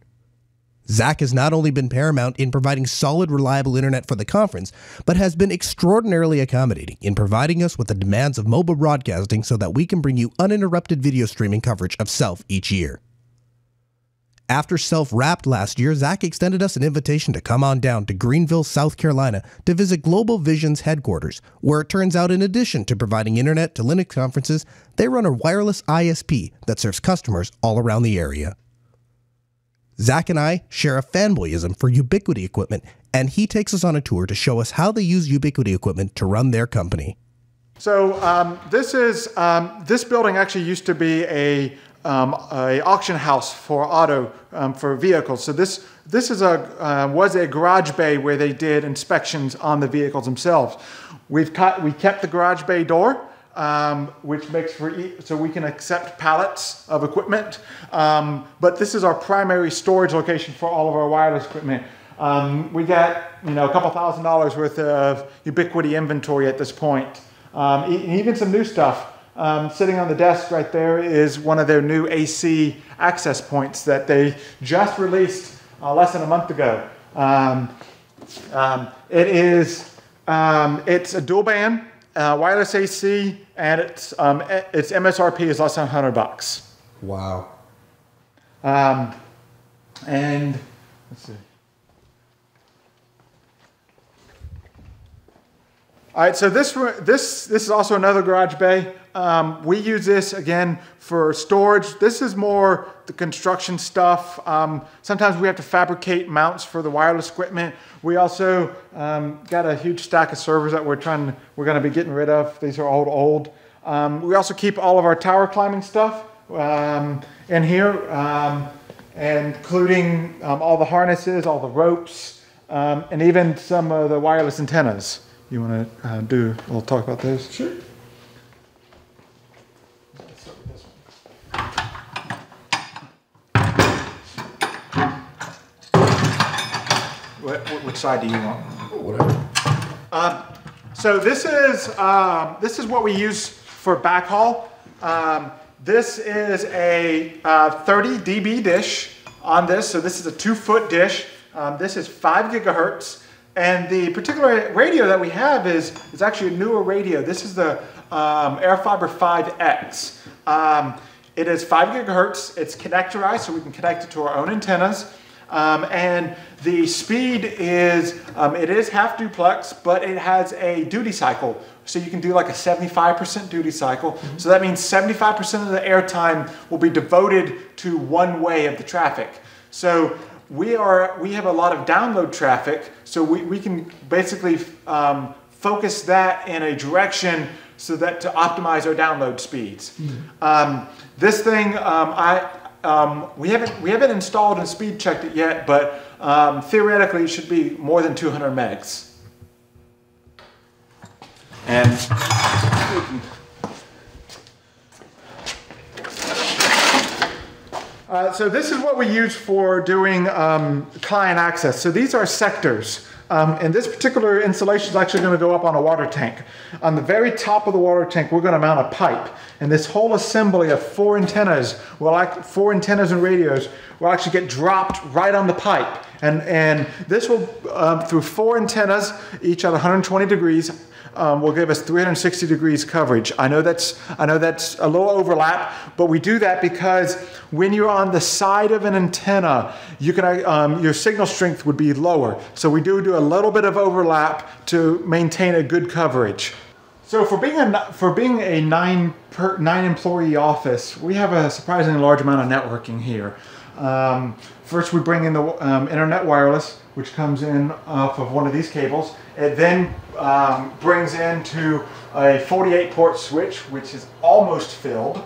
Zach has not only been paramount in providing solid, reliable internet for the conference, but has been extraordinarily accommodating in providing us with the demands of mobile broadcasting so that we can bring you uninterrupted video streaming coverage of Self each year. After Self wrapped last year, Zach extended us an invitation to come on down to Greenville, South Carolina to visit Global Vision's headquarters, where it turns out in addition to providing internet to Linux conferences, they run a wireless ISP that serves customers all around the area. Zach and I share a fanboyism for Ubiquiti equipment, and he takes us on a tour to show us how they use Ubiquiti equipment to run their company. So this building actually used to be a auction house for for vehicles. So this was a garage bay where they did inspections on the vehicles themselves. We kept the garage bay door, which makes so we can accept pallets of equipment. But this is our primary storage location for all of our wireless equipment. We got a couple $1,000s worth of Ubiquiti inventory at this point. Even some new stuff. Sitting on the desk right there is one of their new AC access points that they just released less than a month ago. It's a dual band wireless AC, and its MSRP is less than $100. Wow. And let's see. All right, so this is also another garage bay. We use this again for storage. This is more the construction stuff. Sometimes we have to fabricate mounts for the wireless equipment. We also got a huge stack of servers that we're going to be getting rid of. These are old. We also keep all of our tower climbing stuff in here, including all the harnesses, all the ropes, and even some of the wireless antennas. You want to do a little talk about those? Sure. Let's start with this one. Which side do you want? Whatever. So this is what we use for backhaul. This is a 30 dB dish on this. So this is a 2-foot dish. This is 5 gigahertz. And the particular radio that we have is actually a newer radio. This is the AirFiber 5X. It is 5 gigahertz. It's connectorized, so we can connect it to our own antennas. And the speed is, it is half duplex, but it has a duty cycle. So you can do like a 75% duty cycle. Mm-hmm. So that means 75% of the airtime will be devoted to one way of the traffic. So we have a lot of download traffic, so we can basically focus that in a direction so that to optimize our download speeds. Mm-hmm. This thing, we haven't installed and speed checked it yet, but theoretically it should be more than 200 megs. And so this is what we use for doing client access. So these are sectors. And this particular installation is actually going to go up on a water tank. On the very top of the water tank, we're going to mount a pipe. And this whole assembly of 4 antennas, 4 antennas and radios, will actually get dropped right on the pipe. And this will, through 4 antennas, each at 120 degrees, will give us 360 degrees coverage. I know that's a little overlap, but we do that because when you're on the side of an antenna, you can your signal strength would be lower. So we do a little bit of overlap to maintain a good coverage. So for being a nine employee office, we have a surprisingly large amount of networking here. First, we bring in the internet wireless, which comes in off of one of these cables. It then brings into a 48-port switch, which is almost filled.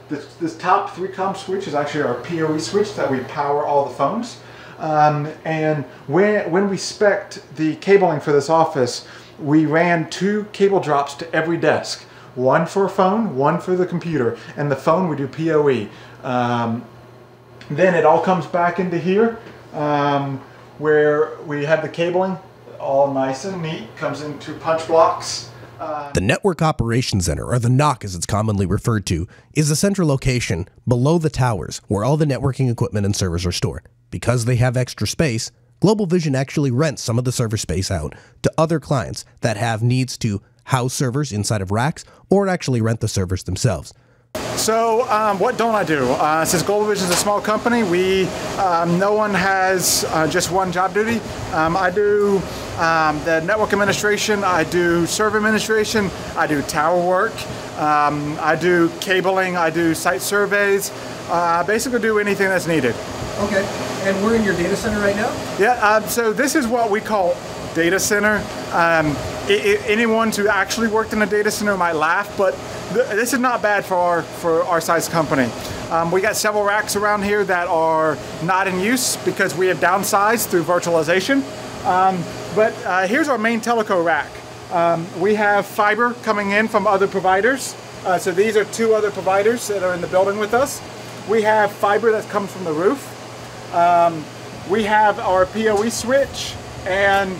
This top 3-com switch is actually our PoE switch that we power all the phones. And when we spec'd the cabling for this office, we ran 2 cable drops to every desk. One for a phone, one for the computer. And the phone we do PoE. Then it all comes back into here, where we have the cabling all nice and neat, comes into punch blocks. The Network Operations Center, or the NOC as it's commonly referred to, is a central location below the towers where all the networking equipment and servers are stored. Because they have extra space, Global Vision actually rents some of the server space out to other clients that have needs to house servers inside of racks or actually rent the servers themselves. So what don't I do? Since Global Vision is a small company, no one has just one job duty. I do the network administration, I do server administration, I do tower work, I do cabling, I do site surveys, basically do anything that's needed. Okay, and we're in your data center right now? Yeah, so this is what we call data center. Anyone who actually worked in a data center might laugh, but this is not bad for our size company. We got several racks around here that are not in use because we have downsized through virtualization. But here's our main teleco rack. We have fiber coming in from other providers. So these are 2 other providers that are in the building with us. We have fiber that comes from the roof. We have our PoE switch, and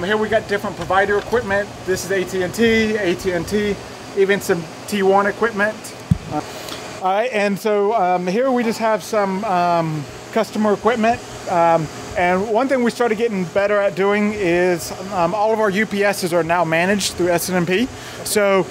here we got different provider equipment. This is AT&T, even some T1 equipment. All right, and so here we just have some customer equipment. And one thing we started getting better at doing is all of our UPSs are now managed through SNMP. So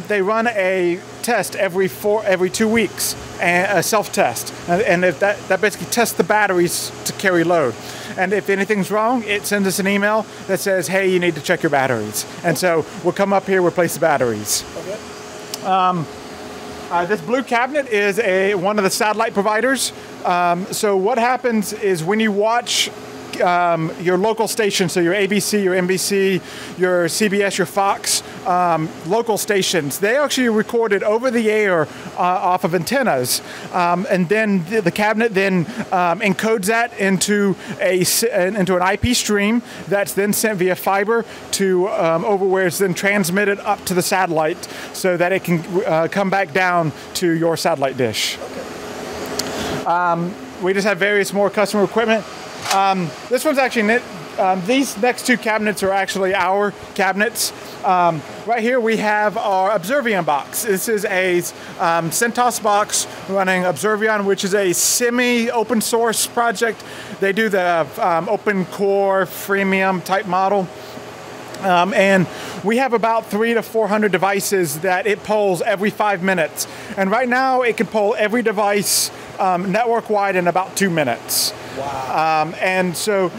they run a test every 2 weeks, a self-test. And if that basically tests the batteries to carry load. And if anything's wrong, it sends us an email that says, hey, you need to check your batteries. And so we'll come up here, replace the batteries. Okay. This blue cabinet is one of the satellite providers. So what happens is when you watch your local station, so your ABC, your NBC, your CBS, your Fox, local stations, they actually recorded over the air off of antennas, and then the cabinet then encodes that into an IP stream that's then sent via fiber to over where it's then transmitted up to the satellite so that it can come back down to your satellite dish. Okay. We just have various more customer equipment. This one's actually, these next 2 cabinets are actually our cabinets. Right here we have our Observion box. This is a CentOS box running Observion, which is a semi-open source project. They do the open core freemium type model. And we have about 300 to 400 devices that it polls every 5 minutes. And right now it can poll every device network-wide in about 2 minutes. Wow. And so,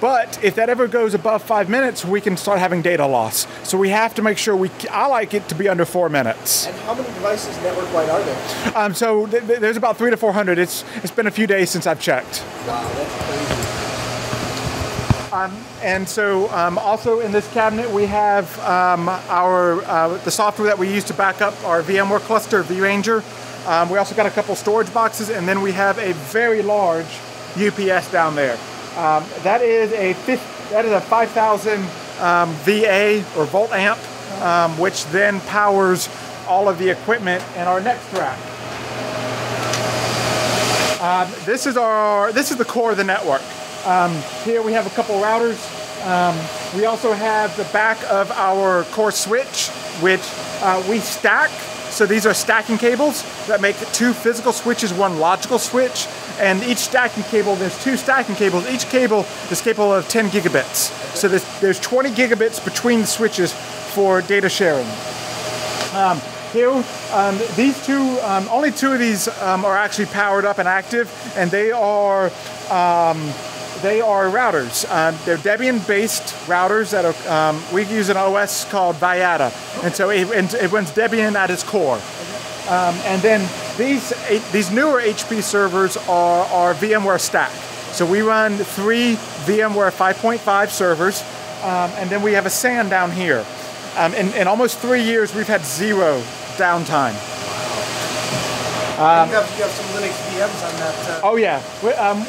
but if that ever goes above 5 minutes, we can start having data loss. So we have to make sure I like it to be under 4 minutes. And how many devices network-wide are there? So there's about 300 to 400. It's been a few days since I've checked. Wow, that's crazy. And so also in this cabinet we have the software that we use to back up our VMware cluster, vRanger. We also got a couple storage boxes, and then we have a very large UPS down there. That is a 5,000 VA or volt amp, which then powers all of the equipment in our next rack. This is the core of the network. Here we have a couple routers. We also have the back of our core switch, which we stack. So these are stacking cables that make 2 physical switches, 1 logical switch. And each stacking cable, there's 2 stacking cables. Each cable is capable of 10 gigabits. So there's 20 gigabits between the switches for data sharing. Here, these 2, only 2 of these are actually powered up and active, and they are they are routers. They're Debian-based routers that are, we use an OS called Viata, and so it runs Debian at its core. And then these newer HP servers are VMware stack. So we run 3 VMware 5.5 servers, and then we have a SAN down here. In almost 3 years, we've had 0 downtime. You have some Linux VMs on that. Oh yeah,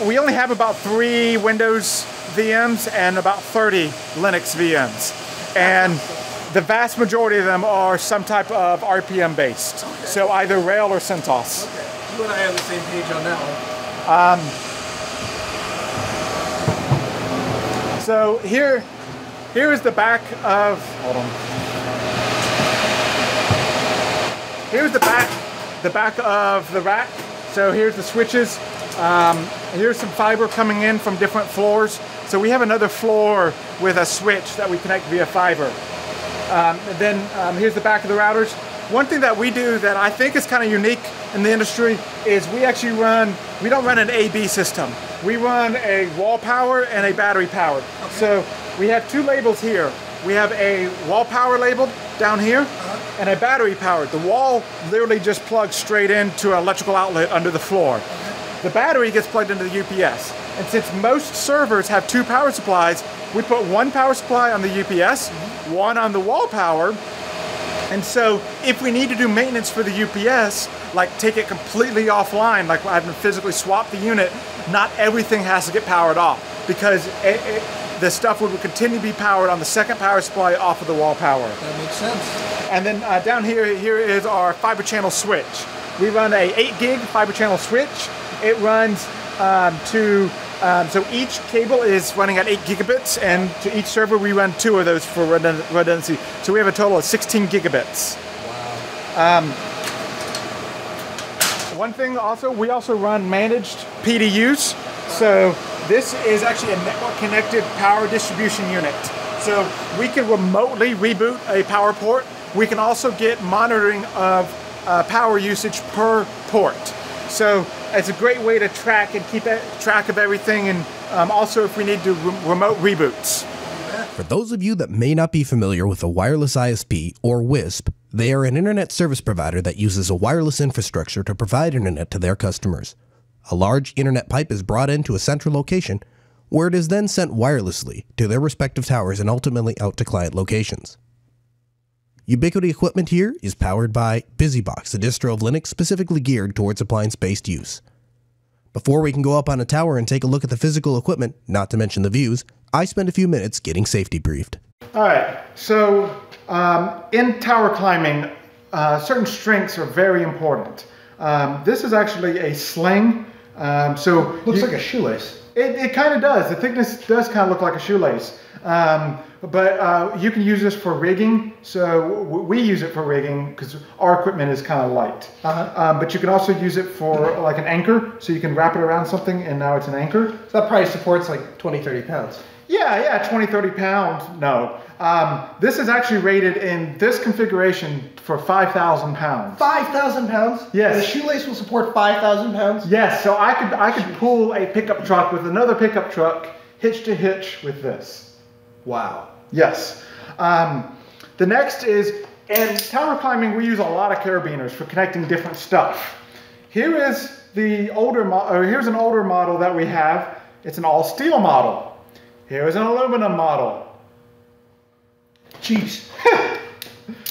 we only have about 3 Windows VMs and about 30 Linux VMs, and the vast majority of them are some type of RPM based. Okay. So either Rail or CentOS. Okay, you and I are on the same page on that one. So here is the back of. Hold on. Here's the back of the rack. So here's the switches. Here's some fiber coming in from different floors. So we have another floor with a switch that we connect via fiber. Here's the back of the routers. One thing that we do that I think is kind of unique in the industry is we don't run an A/B system. We run a wall power and a battery powered. Okay. So we have 2 labels here. We have a wall power labeled down here and a battery powered. The wall literally just plugs straight into an electrical outlet under the floor. The battery gets plugged into the UPS. And since most servers have 2 power supplies, we put 1 power supply on the UPS, 1 on the wall power. And so if we need to do maintenance for the UPS, like take it completely offline, like I have to physically swap the unit, not everything has to get powered off, because the stuff would continue to be powered on the second power supply off of the wall power. That makes sense. And then down here is our fiber channel switch. We run a 8 gig fiber channel switch. It runs so each cable is running at 8 gigabits, and to each server we run 2 of those for redundancy. So we have a total of 16 gigabits. Wow. One thing also, we also run managed PDUs. So this is actually a network connected power distribution unit. So we can remotely reboot a power port. We can also get monitoring of power usage per port. So it's a great way to track and keep track of everything, and also if we need to remote reboots. For those of you that may not be familiar with a wireless ISP or WISP, they are an internet service provider that uses a wireless infrastructure to provide internet to their customers. A large internet pipe is brought into a central location, where it is then sent wirelessly to their respective towers and ultimately out to client locations. Ubiquiti equipment here is powered by BusyBox, a distro of Linux specifically geared towards appliance-based use. Before we can go up on a tower and take a look at the physical equipment, not to mention the views, I spent a few minutes getting safety briefed. All right, so in tower climbing, certain strengths are very important. This is actually a sling. Looks like a shoelace. It kind of does. The thickness does kind of look like a shoelace. But you can use this for rigging. So we use it for rigging because our equipment is kind of light. But you can also use it for like an anchor. So you can wrap it around something and now it's an anchor. So that probably supports like 20, 30 pounds. Yeah, 20, 30 pounds. No. This is actually rated in this configuration for 5,000 pounds. 5,000 pounds? Yes. And a shoelace will support 5,000 pounds? Yes, so I could pull a pickup truck with another pickup truck hitch to hitch with this. Wow. Yes. The next is, in tower climbing, we use a lot of carabiners for connecting different stuff. Here is here's an older model that we have. It's an all steel model. Here is an aluminum model. Jeez.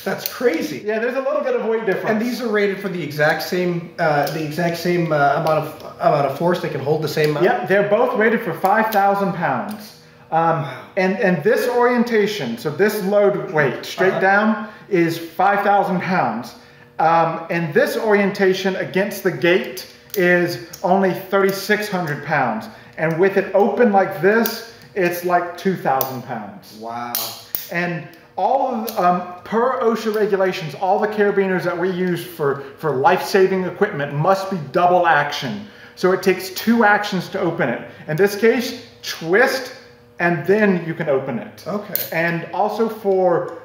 That's crazy. Yeah, there's a little bit of weight difference. And these are rated for the exact same amount of force. They can hold the same amount. Yep, they're both rated for 5,000 pounds. And this orientation, so this load weight straight down is 5,000 pounds. And this orientation against the gate is only 3,600 pounds. And with it open like this, it's like 2,000 pounds. Wow. And all of, per OSHA regulations, all the carabiners that we use for life-saving equipment must be double action. So it takes 2 actions to open it. In this case, twist, and then you can open it. Okay. And also for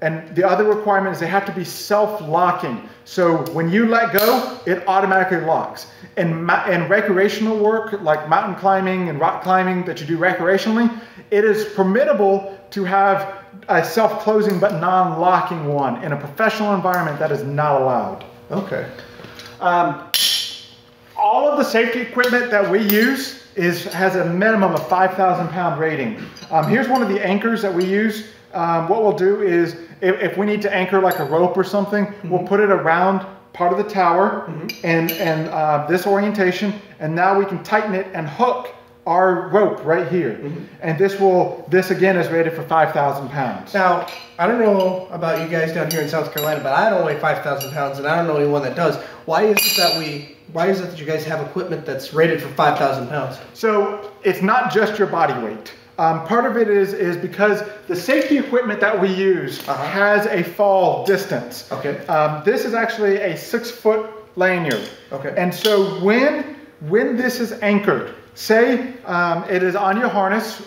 And the other requirement is they have to be self-locking. So when you let go, it automatically locks. In recreational work, like mountain climbing and rock climbing that you do recreationally, it is permittable to have a self-closing but non-locking one. In a professional environment, that is not allowed. Okay. All of the safety equipment that we use has a minimum of 5,000 pound rating. Here's one of the anchors that we use. What we'll do is, if we need to anchor like a rope or something, we'll put it around part of the tower and this orientation, and now we can tighten it and hook our rope right here. And this again is rated for 5,000 pounds. Now, I don't know about you guys down here in South Carolina, but I don't weigh 5,000 pounds, and I don't know anyone that does. Why is it that you guys have equipment that's rated for 5,000 pounds? So it's not just your body weight. Part of it is because the safety equipment that we use has a fall distance. Okay. This is actually a 6-foot lanyard. Okay. And so when this is anchored, say it is on your harness,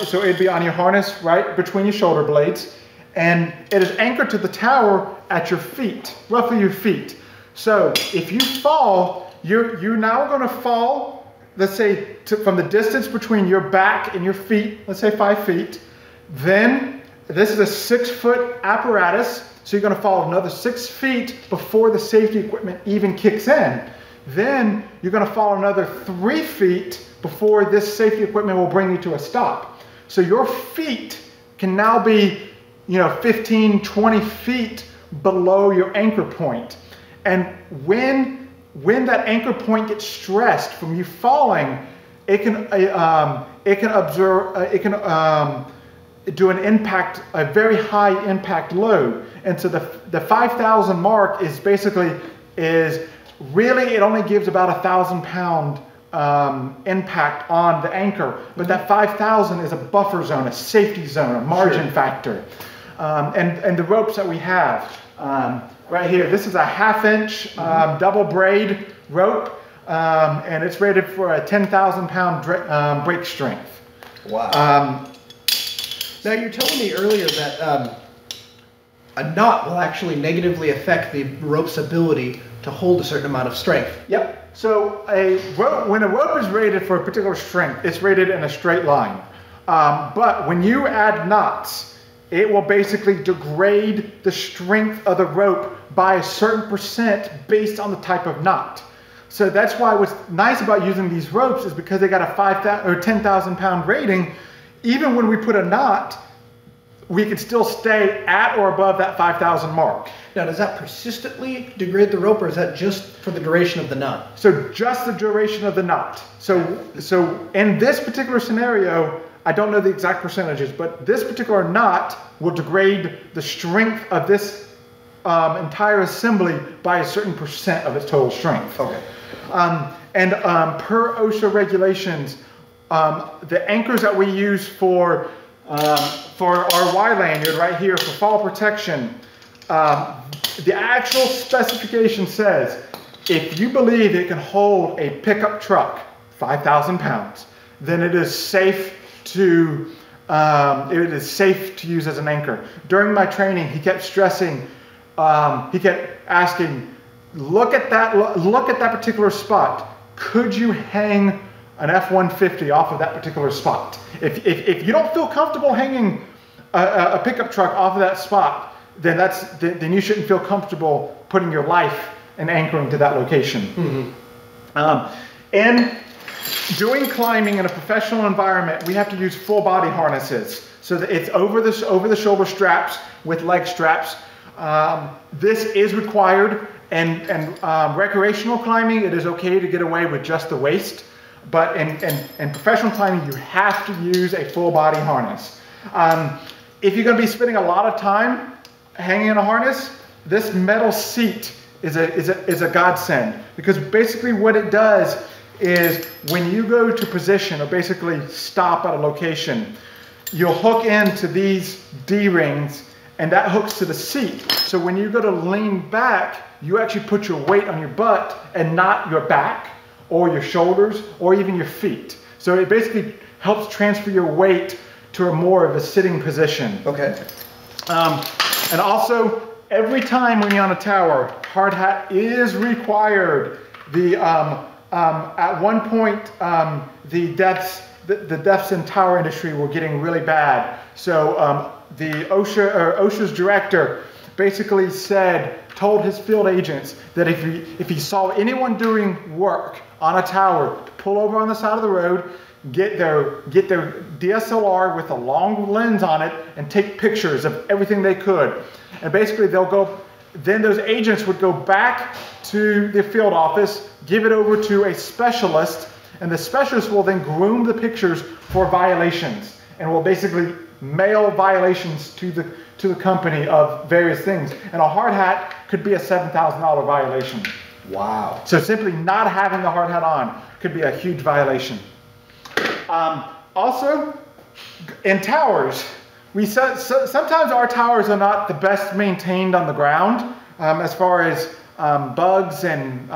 so it'd be on your harness right between your shoulder blades, and it is anchored to the tower at your feet, roughly your feet. So if you fall, you're now going to fall, let's say from the distance between your back and your feet, let's say 5 feet. Then this is a 6-foot apparatus, so you're going to fall another 6 feet before the safety equipment even kicks in. Then you're going to fall another 3 feet before this safety equipment will bring you to a stop. So your feet can now be, 15, 20 feet below your anchor point. And when that anchor point gets stressed from you falling, it can do an impact, a very high impact load. And so the 5,000 mark is really, it only gives about 1,000 pound impact on the anchor, but that 5,000 is a buffer zone, a safety zone, a margin factor. And the ropes that we have, right here, this is a 1/2 inch double braid rope, and it's rated for a 10,000 pound break strength. Wow. Now you're telling me earlier that a knot will actually negatively affect the rope's ability to hold a certain amount of strength. Yep. So when a rope is rated for a particular strength, it's rated in a straight line. But when you add knots, it will basically degrade the strength of the rope by a certain percent based on the type of knot. So that's why what's nice about using these ropes is because they got a 5,000 or 10,000 pound rating. Even when we put a knot, we can still stay at or above that 5,000 mark. Now, does that persistently degrade the rope, or is that just for the duration of the knot? So just the duration of the knot. So in this particular scenario, I don't know the exact percentages, but this particular knot will degrade the strength of this entire assembly by a certain percent of its total strength. Okay. Per OSHA regulations, the anchors that we use for our Y lanyard right here for fall protection, the actual specification says if you believe it can hold a pickup truck 5,000 pounds, then it is safe to use as an anchor. During my training, he kept stressing, he kept asking, look at that particular spot. Could you hang an F-150 off of that particular spot? If you don't feel comfortable hanging a pickup truck off of that spot, then you shouldn't feel comfortable putting your life and anchoring to that location. And doing climbing in a professional environment, we have to use full body harnesses. So that it's over the shoulder straps with leg straps. This is required, and recreational climbing, it is okay to get away with just the waist. But in professional climbing, you have to use a full body harness. If you're going to be spending a lot of time hanging in a harness, this metal seat is a godsend, because basically what it does is when you go to position or basically stop at a location, you'll hook into these D-rings and that hooks to the seat. So when you go to lean back, you actually put your weight on your butt and not your back or your shoulders or even your feet. So it basically helps transfer your weight to more of a sitting position. Okay. And also, every time when you're on a tower, hard hat is required. At one point, the deaths in tower industry were getting really bad. So the OSHA's director basically told his field agents that if he saw anyone doing work on a tower, to pull over on the side of the road, get their DSLR with a long lens on it, and take pictures of everything they could. And basically then those agents would go back to the field office, give it over to a specialist, and the specialist will then groom the pictures for violations, and will basically mail violations to the company of various things. And a hard hat could be a $7,000 violation. Wow. So simply not having the hard hat on could be a huge violation. Also, in towers, sometimes our towers are not the best maintained on the ground as far as bugs and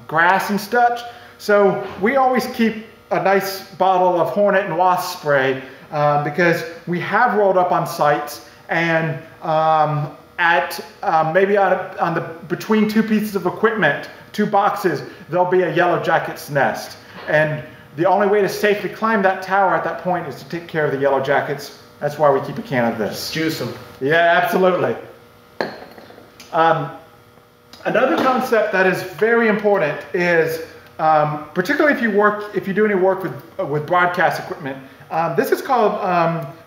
grass and such. So we always keep a nice bottle of hornet and wasp spray because we have rolled up on sites, and maybe between two pieces of equipment, 2 boxes, there'll be a yellow jacket's nest. And the only way to safely climb that tower at that point is to take care of the yellow jackets. That's why we keep a can of this. Juice them. Yeah, absolutely. Another concept that is very important is, particularly if you do any work with broadcast equipment, this is called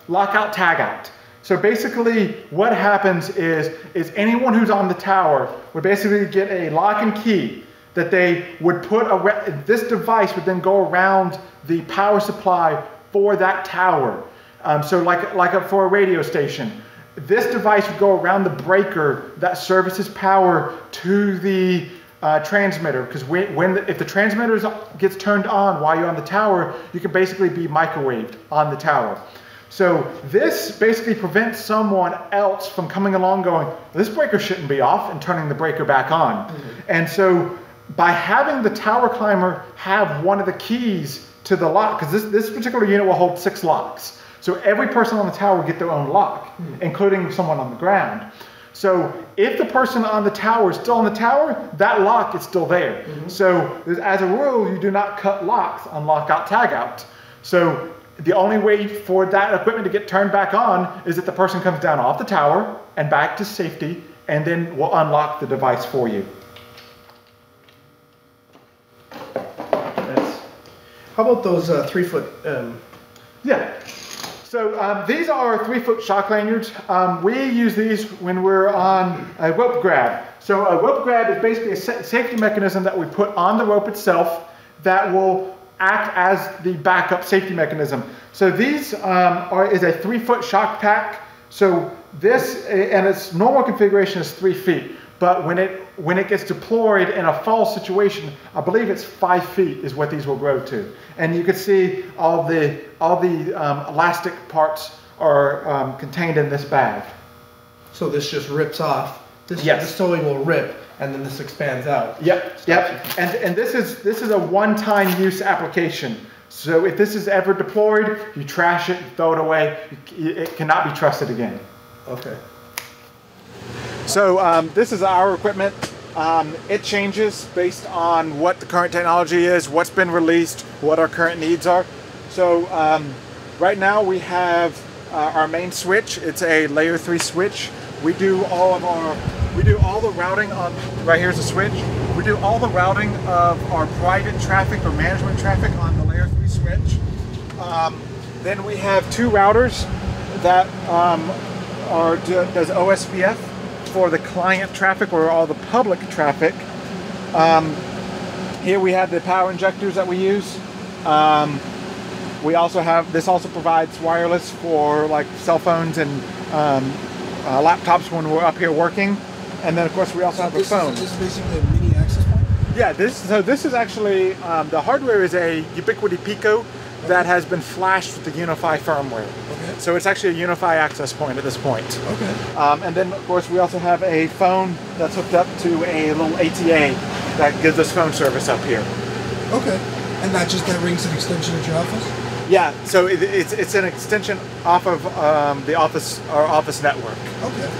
lockout tagout. So basically what happens is anyone who's on the tower would basically get a lock and key that they would put this device would then go around the power supply for that tower. So for a radio station, this device would go around the breaker that services power to the transmitter, because if the transmitter gets turned on while you're on the tower, you can basically be microwaved on the tower. So this basically prevents someone else from coming along going, this breaker shouldn't be off, and turning the breaker back on. Mm-hmm. And so by having the tower climber have one of the keys to the lock, because this particular unit will hold 6 locks. So every person on the tower will get their own lock, including someone on the ground. So if the person on the tower is still on the tower, that lock is still there. Mm-hmm. So as a rule, you do not cut locks on lockout tagout. So the only way for that equipment to get turned back on is that the person comes down off the tower and back to safety, and then we'll unlock the device for you. How about those 3-foot? Yeah. So these are 3-foot shock lanyards. We use these when we're on a rope grab. So a rope grab is basically a safety mechanism that we put on the rope itself that will act as the backup safety mechanism. So these is a 3-foot shock pack. So this, and its normal configuration is 3 feet. But when it gets deployed in a fall situation, I believe it's 5 feet is what these will grow to. And you can see all the elastic parts are contained in this bag. So this just rips off. Yes. The sewing will rip, and then this expands out. Yep. And this is a one-time use application. So if this is ever deployed, you trash it, throw it away. It cannot be trusted again. Okay. So this is our equipment. It changes based on what the current technology is, what's been released, what our current needs are. So right now we have our main switch. It's a layer 3 switch. We do all the routing on, right here's the switch. We do all the routing of our private traffic or management traffic on the layer 3 switch. Then we have 2 routers that does OSPF for the client traffic or all the public traffic. Here we have the power injectors that we use. We also have, this also provides wireless for like cell phones and laptops when we're up here working. And then of course we also have a phone. This is basically a mini access point? Yeah, this is actually, the hardware is a Ubiquiti Pico that has been flashed with the UniFi firmware. Okay. So it's actually a UniFi access point at this point. Okay. And then of course we also have a phone that's hooked up to a little ATA that gives us phone service up here. Okay. And that rings an extension at your office? Yeah, so it's an extension off of the office network. Okay.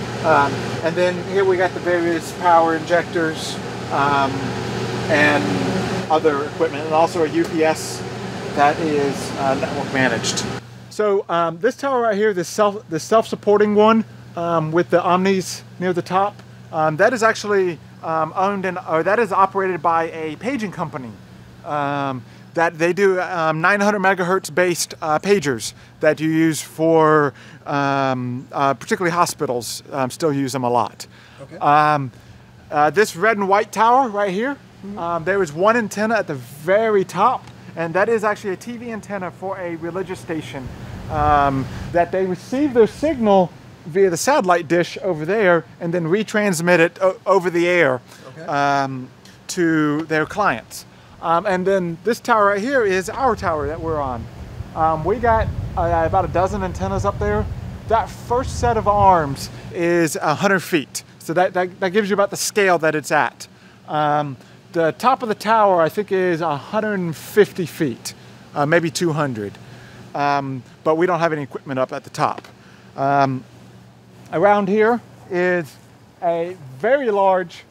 And then here we got the various power injectors and other equipment, and also a UPS that is network managed. So this tower right here, this self-supporting one with the Omnis near the top, that is actually owned or that is operated by a paging company. That they do 900 megahertz based pagers that you use for particularly hospitals. Still use them a lot. Okay. This red and white tower right here, there is one antenna at the very top, and that is actually a TV antenna for a religious station that they receive their signal via the satellite dish over there and then retransmit it over the air to their clients. And then this tower right here is our tower that we're on. We got about a dozen antennas up there. That first set of arms is 100 feet. So that gives you about the scale that it's at. The top of the tower, I think, is 150 feet, maybe 200. But we don't have any equipment up at the top. Around here is a very large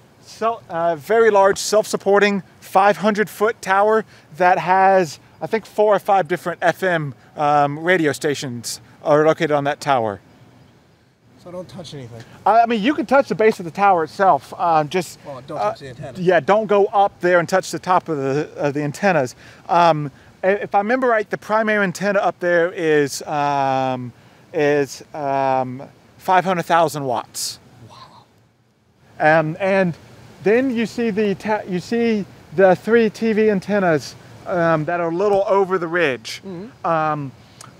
self-supporting 500-foot tower that has, I think, 4 or 5 different FM radio stations are located on that tower. So don't touch anything. I mean, you can touch the base of the tower itself. Well, don't touch the antenna. Yeah, don't go up there and touch the top of the antennas. If I remember right, the primary antenna up there is 500,000 watts. Wow. And then you see the 3 TV antennas that are a little over the ridge. Mm-hmm.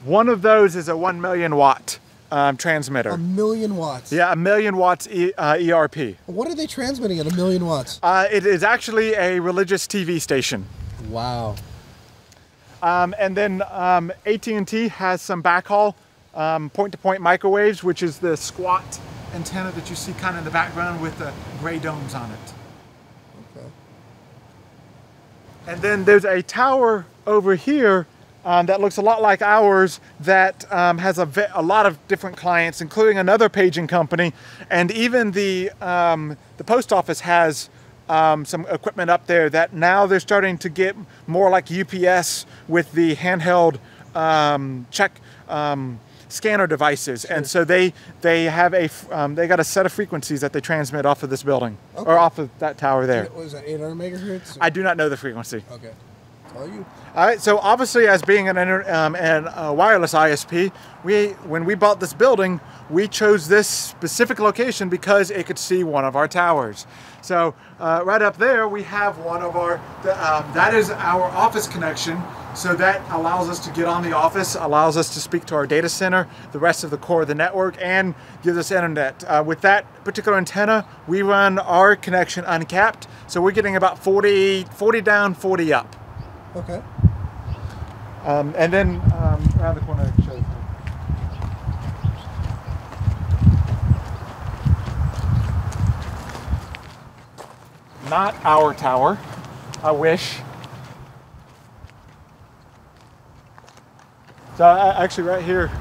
One of those is a 1 million watt transmitter. 1 million watts? Yeah, 1 million watts ERP. What are they transmitting at 1 million watts? It is actually a religious TV station. Wow. And then AT&T has some backhaul point-to-point microwaves, which is the squat antenna that you see kind of in the background with the gray domes on it. Okay. And then there's a tower over here that looks a lot like ours that has a lot of different clients, including another paging company, and even the post office has some equipment up there that now they're starting to get more like UPS with the handheld check scanner devices. Sure. And so they have they got a set of frequencies that they transmit off of this building, okay, or off of that tower there. What is that, 800 megahertz? I do not know the frequency. Okay. Tell you. All right, so obviously as being a wireless ISP, when we bought this building, we chose this specific location because it could see one of our towers. So right up there, we have one of our, that is our office connection. So that allows us to get on the office, allows us to speak to our data center, the rest of the core of the network, and gives us internet. With that particular antenna, we run our connection uncapped. So we're getting about 40 down, 40 up. Okay. And then around the corner, I can show you. Not our tower, I wish. So actually right here.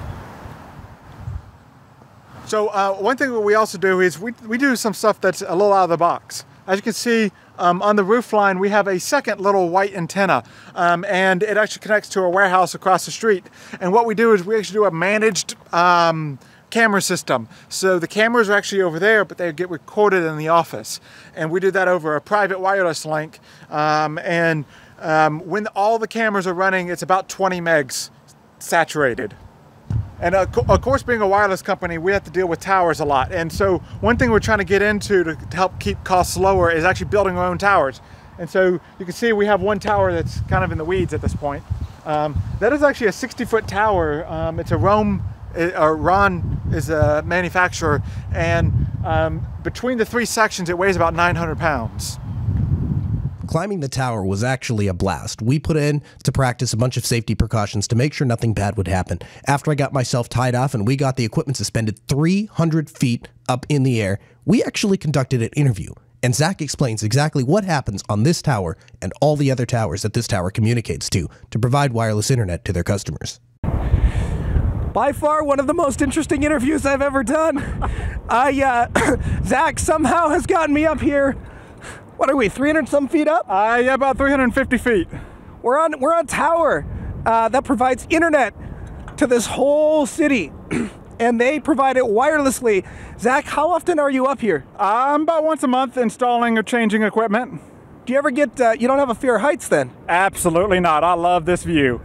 So one thing that we also do is we do some stuff that's a little out of the box. As you can see, on the roof line, we have a second little white antenna, and it actually connects to a warehouse across the street. And what we do is we actually do a managed camera system. So the cameras are actually over there, but they get recorded in the office. And we do that over a private wireless link. When all the cameras are running, it's about 20 megs saturated. And of course, being a wireless company, we have to deal with towers a lot. And so one thing we're trying to get into to help keep costs lower is actually building our own towers. And so you can see we have one tower that's kind of in the weeds at this point. That is actually a 60-foot tower. It's a Ron is a manufacturer. And between the 3 sections, it weighs about 900 pounds. Climbing the tower was actually a blast. We put in to practice a bunch of safety precautions to make sure nothing bad would happen. After I got myself tied off and we got the equipment suspended 300 feet up in the air, we actually conducted an interview. And Zach explains exactly what happens on this tower and all the other towers that this tower communicates to provide wireless internet to their customers. By far one of the most interesting interviews I've ever done. Zach somehow has gotten me up here. What are we, 300 some feet up? Yeah, about 350 feet. We're on a tower that provides internet to this whole city. And they provide it wirelessly. Zach, how often are you up here? I'm about once a month installing or changing equipment. Do you ever get, you don't have a fear of heights then? Absolutely not. I love this view.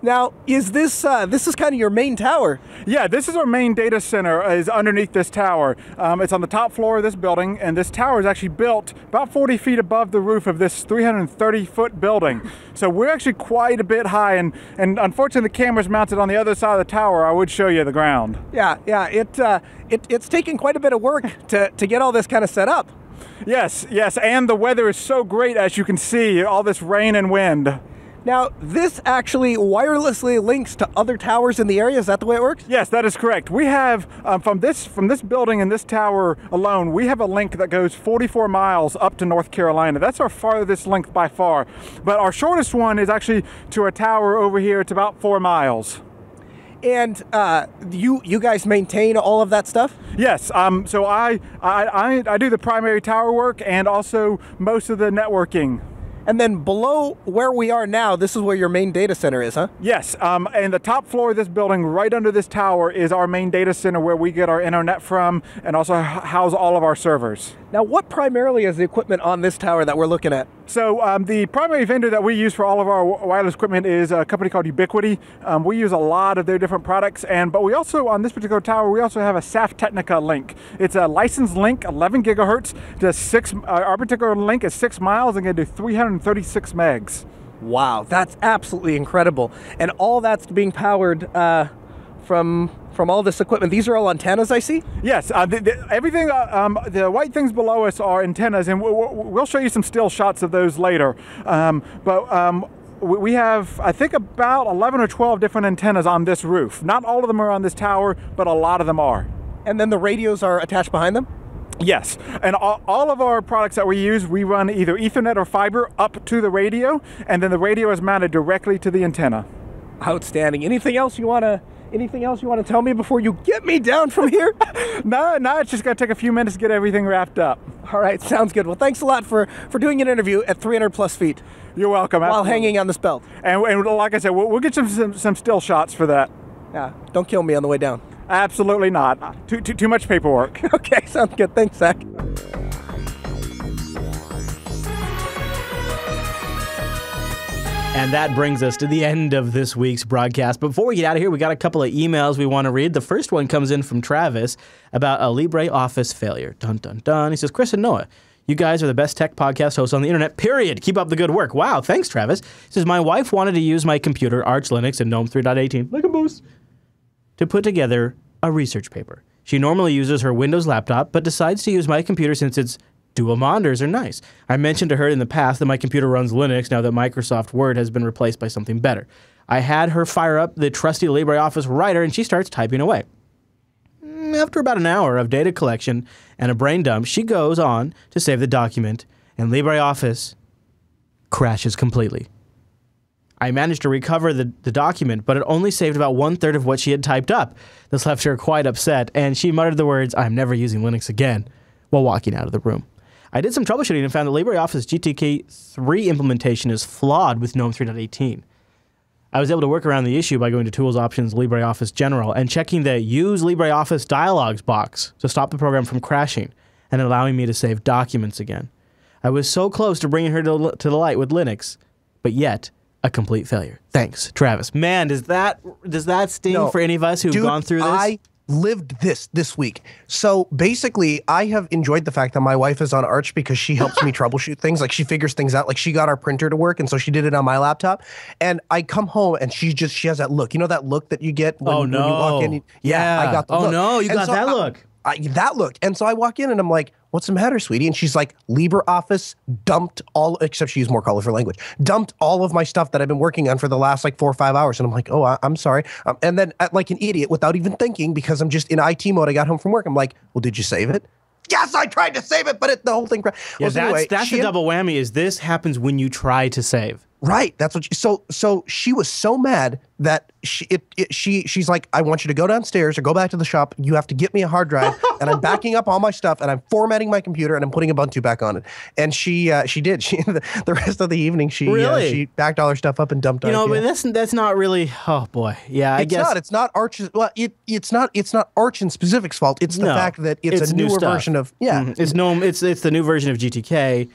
Now, is this is kind of your main tower? Yeah, this is our main data center, is underneath this tower. It's on the top floor of this building, and this tower is actually built about 40 feet above the roof of this 330-foot building. So we're actually quite a bit high, and unfortunately the camera's mounted on the other side of the tower. I would show you the ground. Yeah, it's taken quite a bit of work to get all this kind of set up. Yes, and the weather is so great, as you can see, all this rain and wind. Now, this actually wirelessly links to other towers in the area. Is that the way it works? Yes, that is correct. We have, from this building and this tower alone, we have a link that goes 44 miles up to North Carolina. That's our farthest link by far. But our shortest one is actually to a tower over here. It's about 4 miles. And you guys maintain all of that stuff? Yes. So I do the primary tower work and also most of the networking. And then below where we are now, this is where your main data center is, huh? Yes, and the top floor of this building, right under this tower, is our main data center where we get our internet from and also house all of our servers. Now, what primarily is the equipment on this tower that we're looking at? So the primary vendor that we use for all of our wireless equipment is a company called Ubiquiti. We use a lot of their different products, but we also, on this particular tower, we also have a SAF Technica link. It's a licensed link, 11 gigahertz, our particular link is 6 miles and can do 336 megs. Wow, that's absolutely incredible. And all that's being powered from all this equipment. These are all antennas, I see? Yes, everything, the white things below us are antennas, and we'll show you some still shots of those later. We have, I think, about 11 or 12 different antennas on this roof. Not all of them are on this tower, but a lot of them are. And then the radios are attached behind them? Yes, and all of our products that we use, we run either Ethernet or fiber up to the radio, and then the radio is mounted directly to the antenna. Outstanding. Anything else you want to tell me before you get me down from here? No, it's just going to take a few minutes to get everything wrapped up. All right, sounds good. Well, thanks a lot for doing an interview at 300 plus feet. You're welcome. While hanging on this belt. And like I said, we'll get some still shots for that. Yeah, don't kill me on the way down. Absolutely not. Too much paperwork. Okay, sounds good. Thanks, Zach. And that brings us to the end of this week's broadcast. Before we get out of here, we got a couple of emails we want to read. The first one comes in from Travis about a LibreOffice failure. Dun, dun, dun. He says, Chris and Noah, you guys are the best tech podcast hosts on the internet, period. Keep up the good work. Wow, thanks, Travis. He says, my wife wanted to use my computer, Arch Linux, and GNOME 3.18, like a boost, to put together a research paper. She normally uses her Windows laptop, but decides to use my computer since its dual monitors are nice. I mentioned to her in the past that my computer runs Linux now that Microsoft Word has been replaced by something better. I had her fire up the trusty LibreOffice writer and she starts typing away. After about an hour of data collection and a brain dump, she goes on to save the document and LibreOffice crashes completely. I managed to recover the document, but it only saved about 1/3 of what she had typed up. This left her quite upset, and she muttered the words, "I'm never using Linux again," while walking out of the room. I did some troubleshooting and found that LibreOffice GTK 3 implementation is flawed with GNOME 3.18. I was able to work around the issue by going to Tools, Options, LibreOffice General, and checking the Use LibreOffice Dialogs box to stop the program from crashing and allowing me to save documents again. I was so close to bringing her to the light with Linux, but yet a complete failure. Thanks, Travis. Man, does that sting for any of us who've gone through this? I lived this week. So basically, I have enjoyed the fact that my wife is on Arch because she helps me troubleshoot things. Like she figures things out. Like she got our printer to work, and so she did it on my laptop. And I come home, and she has that look. You know that look that you get when you walk in? Yeah, I got the look. Oh no, you got that look. That look. And so I walk in and I'm like, what's the matter, sweetie? And she's like, LibreOffice dumped all, except she used more colorful language, dumped all of my stuff that I've been working on for the last like 4 or 5 hours. And I'm like, oh, I'm sorry. And then like an idiot without even thinking, because I'm just in IT mode, I got home from work. I'm like, well, did you save it? yes, I tried to save it, but the whole thing crashed. Yeah, that's the double whammy. Is this happens when you try to save? Right. That's what. So she was so mad that she's like, I want you to go downstairs or go back to the shop. You have to get me a hard drive, and I'm backing up all my stuff, and I'm formatting my computer, and I'm putting Ubuntu back on it. And she did. The rest of the evening she backed all her stuff up and dumped. But that's not really. Oh boy, yeah. I guess it's not Arch. Well, it's not Arch and Specific's fault. It's the fact that it's a newer version of It's the new version of GTK,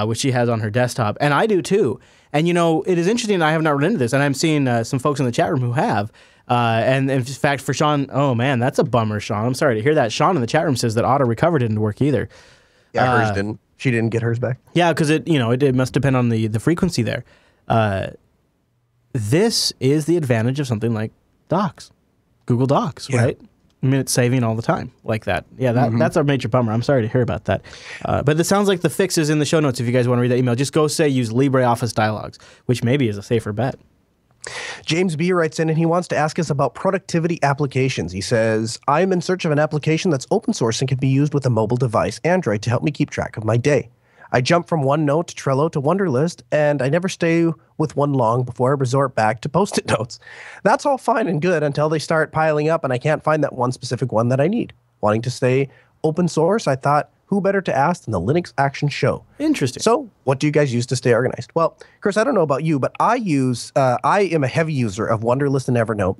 which she has on her desktop, and I do too. And, it is interesting. I have not run into this, and I'm seeing some folks in the chat room who have. And in fact, for Sean, oh, man, that's a bummer, Sean. I'm sorry to hear that. Sean in the chat room says that auto recover didn't work either. Yeah, hers didn't. She didn't get hers back. Yeah, because it must depend on the frequency there. This is the advantage of something like Docs, Google Docs, right? I mean, it's saving all the time like that. Yeah, that's our major bummer. I'm sorry to hear about that. But it sounds like the fix is in the show notes if you guys want to read that email. Just go use LibreOffice Dialogues, which maybe is a safer bet. James B. writes in, and he wants to ask us about productivity applications. He says, I'm in search of an application that's open source and can be used with a mobile device, Android, to help me keep track of my day. I jump from OneNote to Trello to Wunderlist, and I never stay with one long before I resort back to Post-it notes. That's all fine and good until they start piling up and I can't find that one specific one that I need. Wanting to stay open source, I thought, who better to ask than the Linux Action Show? Interesting. So, what do you guys use to stay organized? Well, Chris, I don't know about you, but I am a heavy user of Wunderlist and Evernote.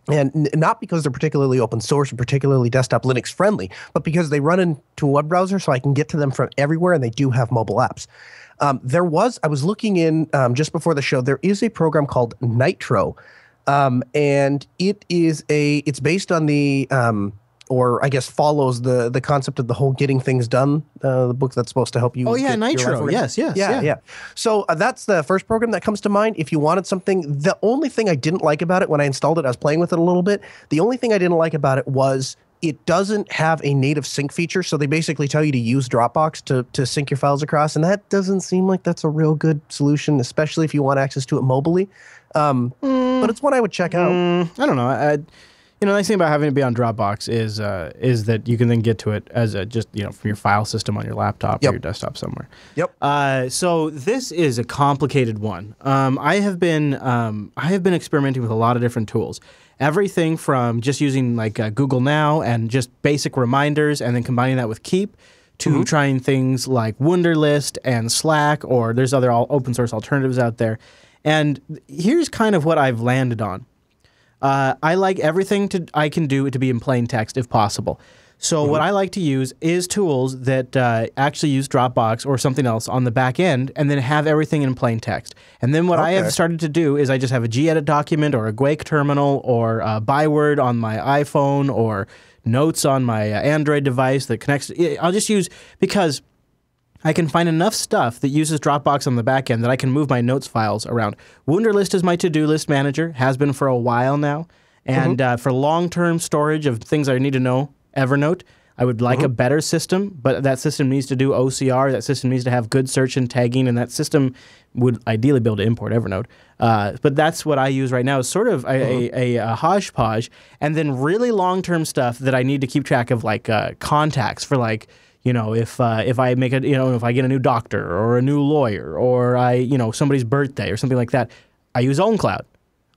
And not because they're particularly open source or particularly desktop Linux friendly, but because they run into a web browser so I can get to them from everywhere, and they do have mobile apps. I was looking in just before the show, there is a program called Nitro, and it's based on the or I guess follows the concept of the whole Getting Things Done, the book that's supposed to help you. Oh, yeah, Nitro. Yes. Yeah. So that's the first program that comes to mind. If you wanted something, the only thing I didn't like about it when I installed it, I was playing with it a little bit. The only thing I didn't like about it was it doesn't have a native sync feature. So they basically tell you to use Dropbox to sync your files across. And that doesn't seem like that's a real good solution, especially if you want access to it mobilely. But it's one I would check out. I don't know. The nice thing about having it be on Dropbox is that you can then get to it as from your file system on your laptop or your desktop somewhere. Yep. So this is a complicated one. I have been experimenting with a lot of different tools. Everything from just using Google Now and just basic reminders, and then combining that with Keep, to trying things like Wunderlist and Slack, or there's other open source alternatives out there. And here's kind of what I've landed on. I like everything I can do to be in plain text if possible. So what I like to use is tools that actually use Dropbox or something else on the back end, and then have everything in plain text. And then what I have started to do is I just have a gedit document or a Guake terminal or Byword on my iPhone or Notes on my Android device that connects. I'll just use, because I can find enough stuff that uses Dropbox on the back end that I can move my notes files around. Wunderlist is my to-do list manager, has been for a while now. And for long-term storage of things I need to know, Evernote, I would like a better system, but that system needs to do OCR, that system needs to have good search and tagging, and that system would ideally be able to import Evernote. But that's what I use right now, is sort of a hodgepodge, and then really long-term stuff that I need to keep track of, contacts for if I make if I get a new doctor or a new lawyer or somebody's birthday or something like that, I use OwnCloud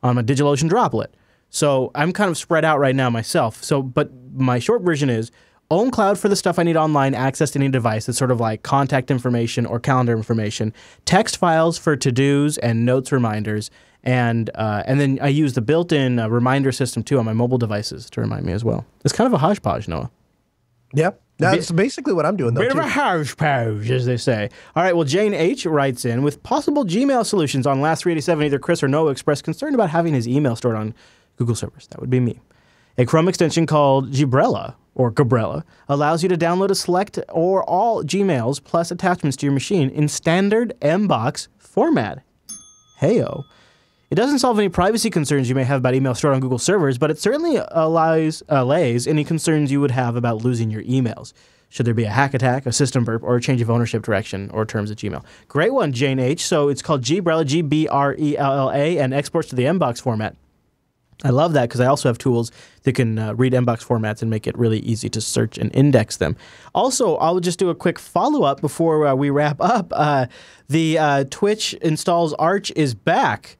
on my DigitalOcean Droplet. So I'm kind of spread out right now myself. But my short version is OwnCloud for the stuff I need online, access to any device. That's sort of like contact information or calendar information. Text files for to-dos and notes reminders. And then I use the built-in reminder system too on my mobile devices to remind me as well. It's kind of a hodgepodge, Noah. Yeah. That's basically what I'm doing, though. Bit of a hodgepodge, as they say. All right, well, Jane H. writes in, with possible Gmail solutions on Last 387, either Chris or Noah expressed concern about having his email stored on Google servers. That would be me. A Chrome extension called Gibrella, or Gabrella, allows you to download a select or all Gmails plus attachments to your machine in standard mbox format. Heyo. It doesn't solve any privacy concerns you may have about email stored on Google servers, but it certainly allays any concerns you would have about losing your emails. Should there be a hack attack, a system burp, or a change of ownership direction or terms at Gmail? Great one, Jane H. So it's called Gibrella, Gbrella, and exports to the mbox format. I love that because I also have tools that can read MBOX formats and make it really easy to search and index them. Also, I'll just do a quick follow-up before we wrap up. The Twitch installs Arch is back.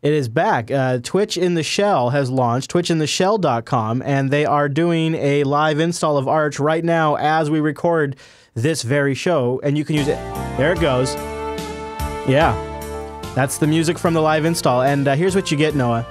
It is back. Twitch in the Shell has launched, twitchintheshell.com, and they are doing a live install of Arch right now as we record this very show, and you can use it. There it goes. Yeah. That's the music from the live install, and here's what you get, Noah.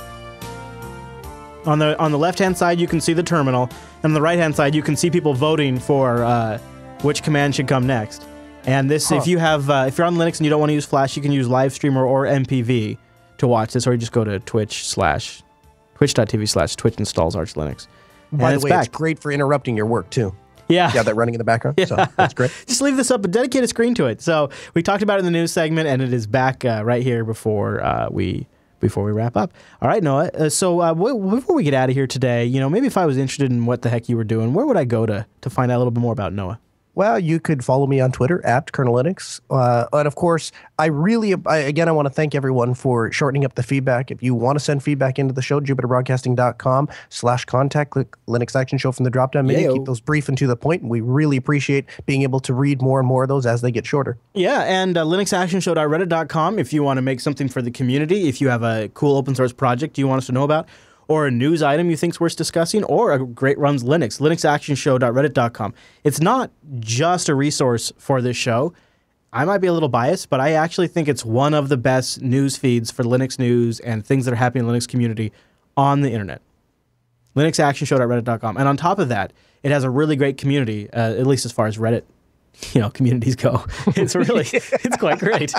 On the left-hand side, you can see the terminal, and on the right-hand side, you can see people voting for which command should come next. And this, if you're on Linux and you don't want to use Flash, you can use Livestreamer or MPV to watch this, or you just go to twitch.tv/Twitch installs Arch Linux. By the way, it's great for interrupting your work, too. Yeah. Yeah, that running in the background. Yeah. So that's great. Just leave this up and dedicate a screen to it. So we talked about it in the news segment, and it is back right here before we wrap up. All right, Noah. So before we get out of here today, maybe if I was interested in what the heck you were doing, where would I go to find out a little bit more about Noah? Well, you could follow me on Twitter at Colonel Linux. And of course, I want to thank everyone for shortening up the feedback. If you want to send feedback into the show, jupiterbroadcasting.com/contact, click Linux Action Show from the drop-down menu. Keep those brief and to the point. And we really appreciate being able to read more and more of those as they get shorter. Yeah, and linuxactionshow.reddit.com if you want to make something for the community, if you have a cool open source project you want us to know about, or a news item you think's worth discussing, or a great runs Linux, linuxactionshow.reddit.com. It's not just a resource for this show. I might be a little biased, but I actually think it's one of the best news feeds for Linux news and things that are happening in the Linux community on the internet. linuxactionshow.reddit.com. And on top of that, it has a really great community, at least as far as Reddit communities go. It's really, it's quite great.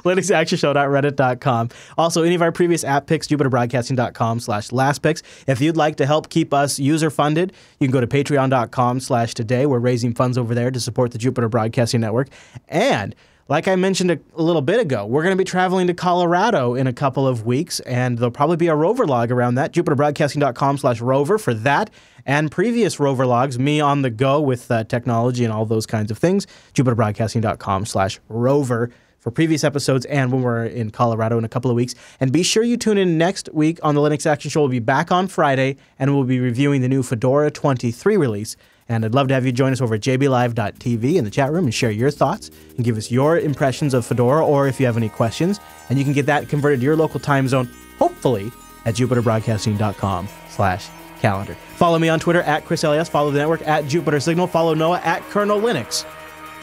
linuxactionshow.reddit.com. Also, any of our previous app picks, jupiterbroadcasting.com/lastpicks. If you'd like to help keep us user-funded, you can go to patreon.com/today. We're raising funds over there to support the Jupiter Broadcasting Network. And like I mentioned a little bit ago, we're going to be traveling to Colorado in a couple of weeks, and there'll probably be a rover log around that, jupiterbroadcasting.com/rover for that, and previous rover logs, me on the go with technology and all those kinds of things, jupiterbroadcasting.com/rover for previous episodes and when we're in Colorado in a couple of weeks. And be sure you tune in next week on the Linux Action Show. We'll be back on Friday, and we'll be reviewing the new Fedora 23 release. And I'd love to have you join us over at jblive.tv in the chat room and share your thoughts and give us your impressions of Fedora, or if you have any questions. And you can get that converted to your local time zone, hopefully, at jupiterbroadcasting.com/calendar. Follow me on Twitter at ChrisLAS. Follow the network at Jupiter Signal. Follow Noah at Colonel Linux.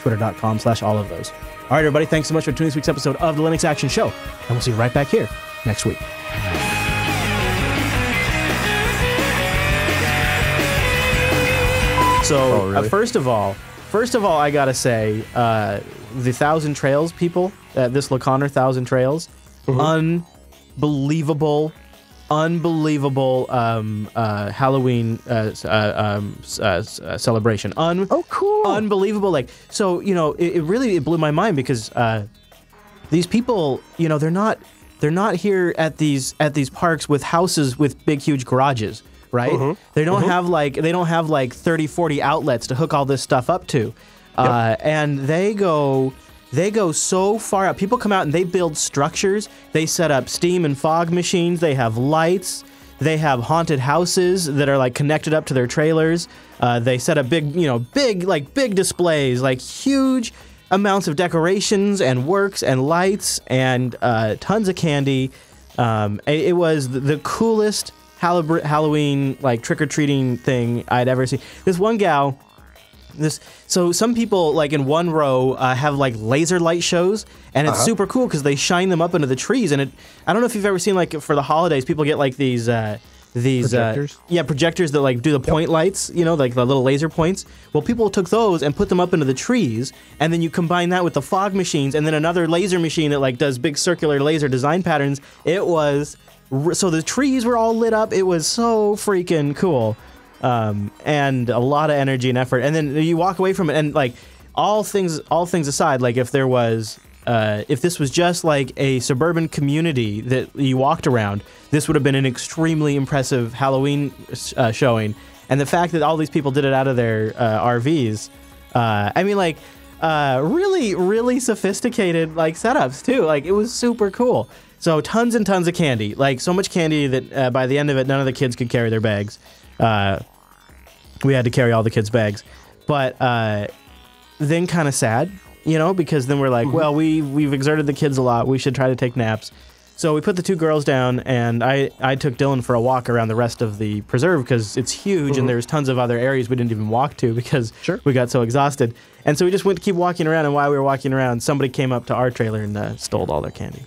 Twitter.com/all of those. All right, everybody. Thanks so much for tuning this week's episode of the Linux Action Show. And we'll see you right back here next week. So, really? First of all, I gotta say, the Thousand Trails people at this LeConner Thousand Trails, unbelievable Halloween celebration. Cool! Unbelievable. It really blew my mind because these people, they're not here at these parks with houses with big huge garages. Right? They don't have like 30, 40 outlets to hook all this stuff up to. And they go so far out. People come out and they build structures. They set up steam and fog machines. They have lights. They have haunted houses that are like connected up to their trailers. They set up big displays, like huge amounts of decorations and works and lights and tons of candy. It was the coolest Halloween trick-or-treating thing I'd ever seen. This one gal, so some people in one row have laser light shows, and it's super cool because they shine them up into the trees. And I don't know if you've ever seen for the holidays, people get these projectors. Projectors that do the point lights, the little laser points. Well, people took those and put them up into the trees, and then you combine that with the fog machines, and then another laser machine that does big circular laser design patterns. So the trees were all lit up. It was so freaking cool, and a lot of energy and effort. And then you walk away from it, and all things aside, if this was just a suburban community that you walked around, this would have been an extremely impressive Halloween showing. And the fact that all these people did it out of their RVs, really, really sophisticated setups too. It was super cool. So tons and tons of candy, like so much candy that by the end of it, none of the kids could carry their bags. We had to carry all the kids' bags, but then kind of sad, you know, because then we're like, well, we've exerted the kids a lot. We should try to take naps. So we put the 2 girls down, and I took Dylan for a walk around the rest of the preserve because it's huge and there's tons of other areas we didn't even walk to because we got so exhausted. And so we just went to keep walking around, and while we were walking around, somebody came up to our trailer and stole all their candy.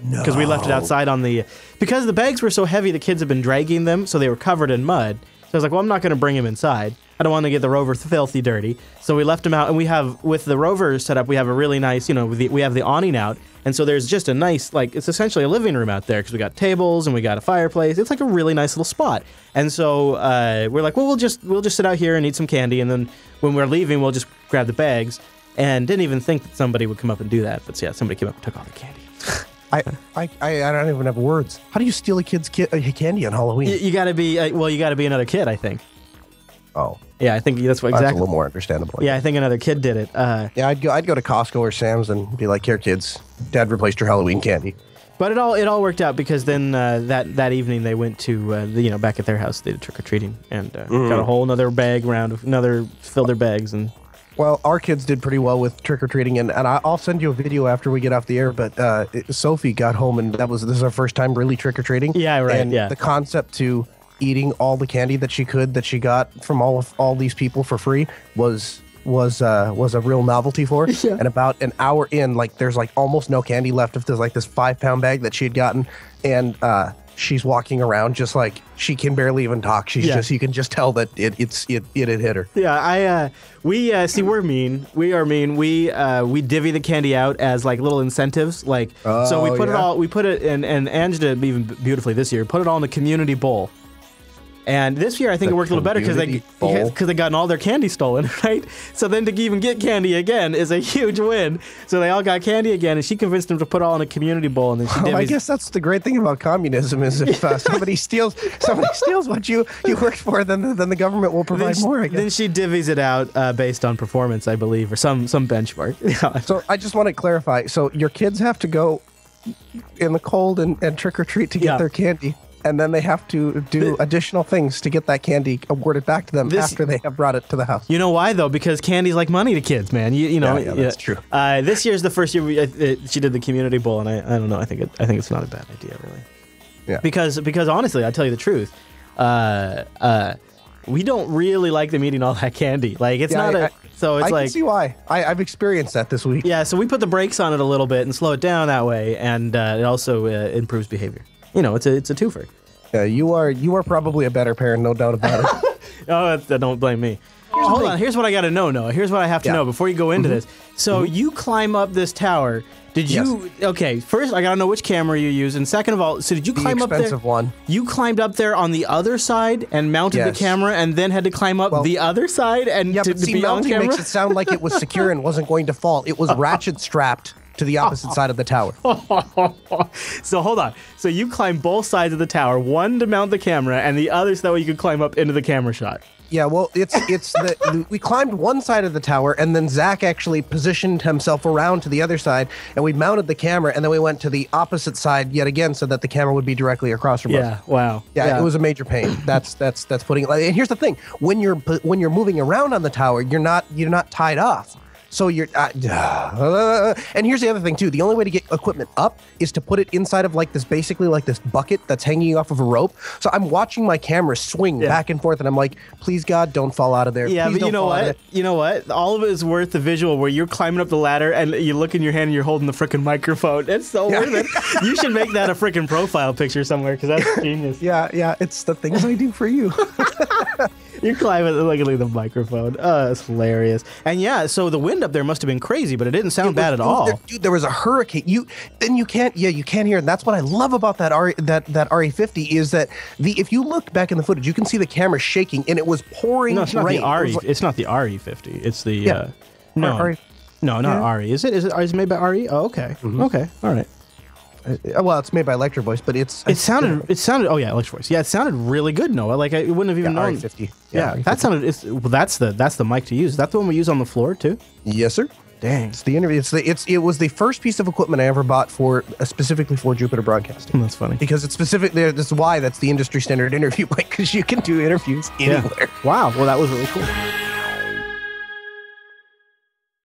Because we left it outside on the... Because the bags were so heavy, the kids had been dragging them, so they were covered in mud. So I was like, well, I'm not going to bring them inside. I don't want to get the Rover filthy dirty. So we left them out, and we have, with the Rover set up, we have a really nice, you know, we have the awning out. And so there's just a nice, like, it's essentially a living room out there because we got tables and we got a fireplace. It's like a really nice little spot. And so we're like, well, we'll just sit out here and eat some candy. And then when we're leaving, we'll just grab the bags. And didn't even think that somebody would come up and do that. But yeah, somebody came up and took all the candy. I don't even have words. How do you steal a kid's candy on Halloween? You got to be, you got to be another kid, I think. Oh. Yeah, I think that's what exactly. That's a little more understandable. Yeah, I think another kid did it. Yeah, I'd go to Costco or Sam's and be like, "Here, kids, Dad replaced your Halloween candy." But it all worked out because then that evening they went to back at their house. They did trick or treating and got a whole another bag round, filled their bags and. Well, our kids did pretty well with trick or treating, and I'll send you a video after we get off the air. But Sophie got home, and this is our first time really trick or treating. Yeah, right. And the concept to eating all the candy that she got from all these people for free was a real novelty for her. Yeah. And about an hour in, like there's like almost no candy left if there's like this 5-pound bag that she had gotten, and she's walking around just like she can barely even talk. She's you can just tell that it had hit her. Yeah, we're mean. We are mean. We divvy the candy out as like little incentives. Like so we put it and Ange did even beautifully this year. Put it all in the community bowl. And this year, I think it worked a little better because they gotten all their candy stolen, right? So then to even get candy again is a huge win. So they all got candy again, and she convinced them to put all in a community bowl, and then she divvies. I guess that's the great thing about communism is if somebody steals what you worked for, then the government will provide more. I guess. Then she divvies it out based on performance, I believe, or some benchmark. So I just want to clarify. So your kids have to go in the cold and trick or treat to get their candy. And then they have to do additional things to get that candy awarded back to them after they have brought it to the house. You know why, though? Because candy's like money to kids, man. You know, yeah, that's true. This year's the first year she did the community bowl, and I don't know. I think it's not a bad idea, really. Yeah. Because honestly, I tell you the truth, we don't really like them eating all that candy. Like it's not so it's I can see why. I've experienced that this week. Yeah, so we put the brakes on it a little bit and slow it down that way, and it also improves behavior. You know, it's a twofer. Yeah, you are probably a better parent, no doubt about it. Oh, don't blame me. Hold on. Here's what I got to know, Noah. Here's what I have to know before you go into this. So you climb up this tower. Did you? Yes. Okay. First, I got to know which camera you use, and second of all, so did you climb up there? The expensive one. You climbed up there on the other side and mounted the camera, and then had to climb up the other side and to be on camera. Makes it sound like it was secure and wasn't going to fall. It was ratchet strapped to the opposite side of the tower. So hold on. So you climbed both sides of the tower, one to mount the camera, and the other so that way you could climb up into the camera shot. Yeah, well, we climbed one side of the tower, and then Zach actually positioned himself around to the other side, and we mounted the camera, and then we went to the opposite side yet again, so that the camera would be directly across from us. Yeah, wow. Yeah, it was a major pain. That's putting it. And here's the thing: when you're moving around on the tower, you're not tied off. So you're, and here's the other thing too. The only way to get equipment up is to put it inside of like this, basically like this bucket that's hanging off of a rope. So I'm watching my camera swing back and forth, and I'm like, please God, don't fall out of there. Yeah, please but you know what? You know what? All of it is worth the visual where you're climbing up the ladder and you look in your hand and you're holding the frickin' microphone. It's so worth it. You should make that a frickin' profile picture somewhere because that's genius. Yeah, it's the things I do for you. You're climbing, look at the microphone. Oh, it's hilarious. And yeah, so the wind up there must have been crazy, but it didn't sound bad at all. Dude, there was a hurricane. You can't hear. And that's what I love about that RE50 is that if you look back in the footage, you can see the camera shaking, and it was pouring rain. It's not the RE50. It's the not RE. Is it made by RE? Oh, okay. Mm-hmm. Okay. All right. Well, it's made by Electro Voice, but it sounded. Oh yeah, Electro Voice. Yeah, it sounded really good. Noah, like I wouldn't have even known. RE50. Yeah, that sounded. That's the mic to use. Is that the one we use on the floor too? Yes, sir. Dang. It's the interview. It was the first piece of equipment I ever bought for specifically for Jupiter Broadcasting. That's funny. Because it's specific there. That's why that's the industry standard interview mic, because you can do interviews anywhere. Wow. Well, that was really cool.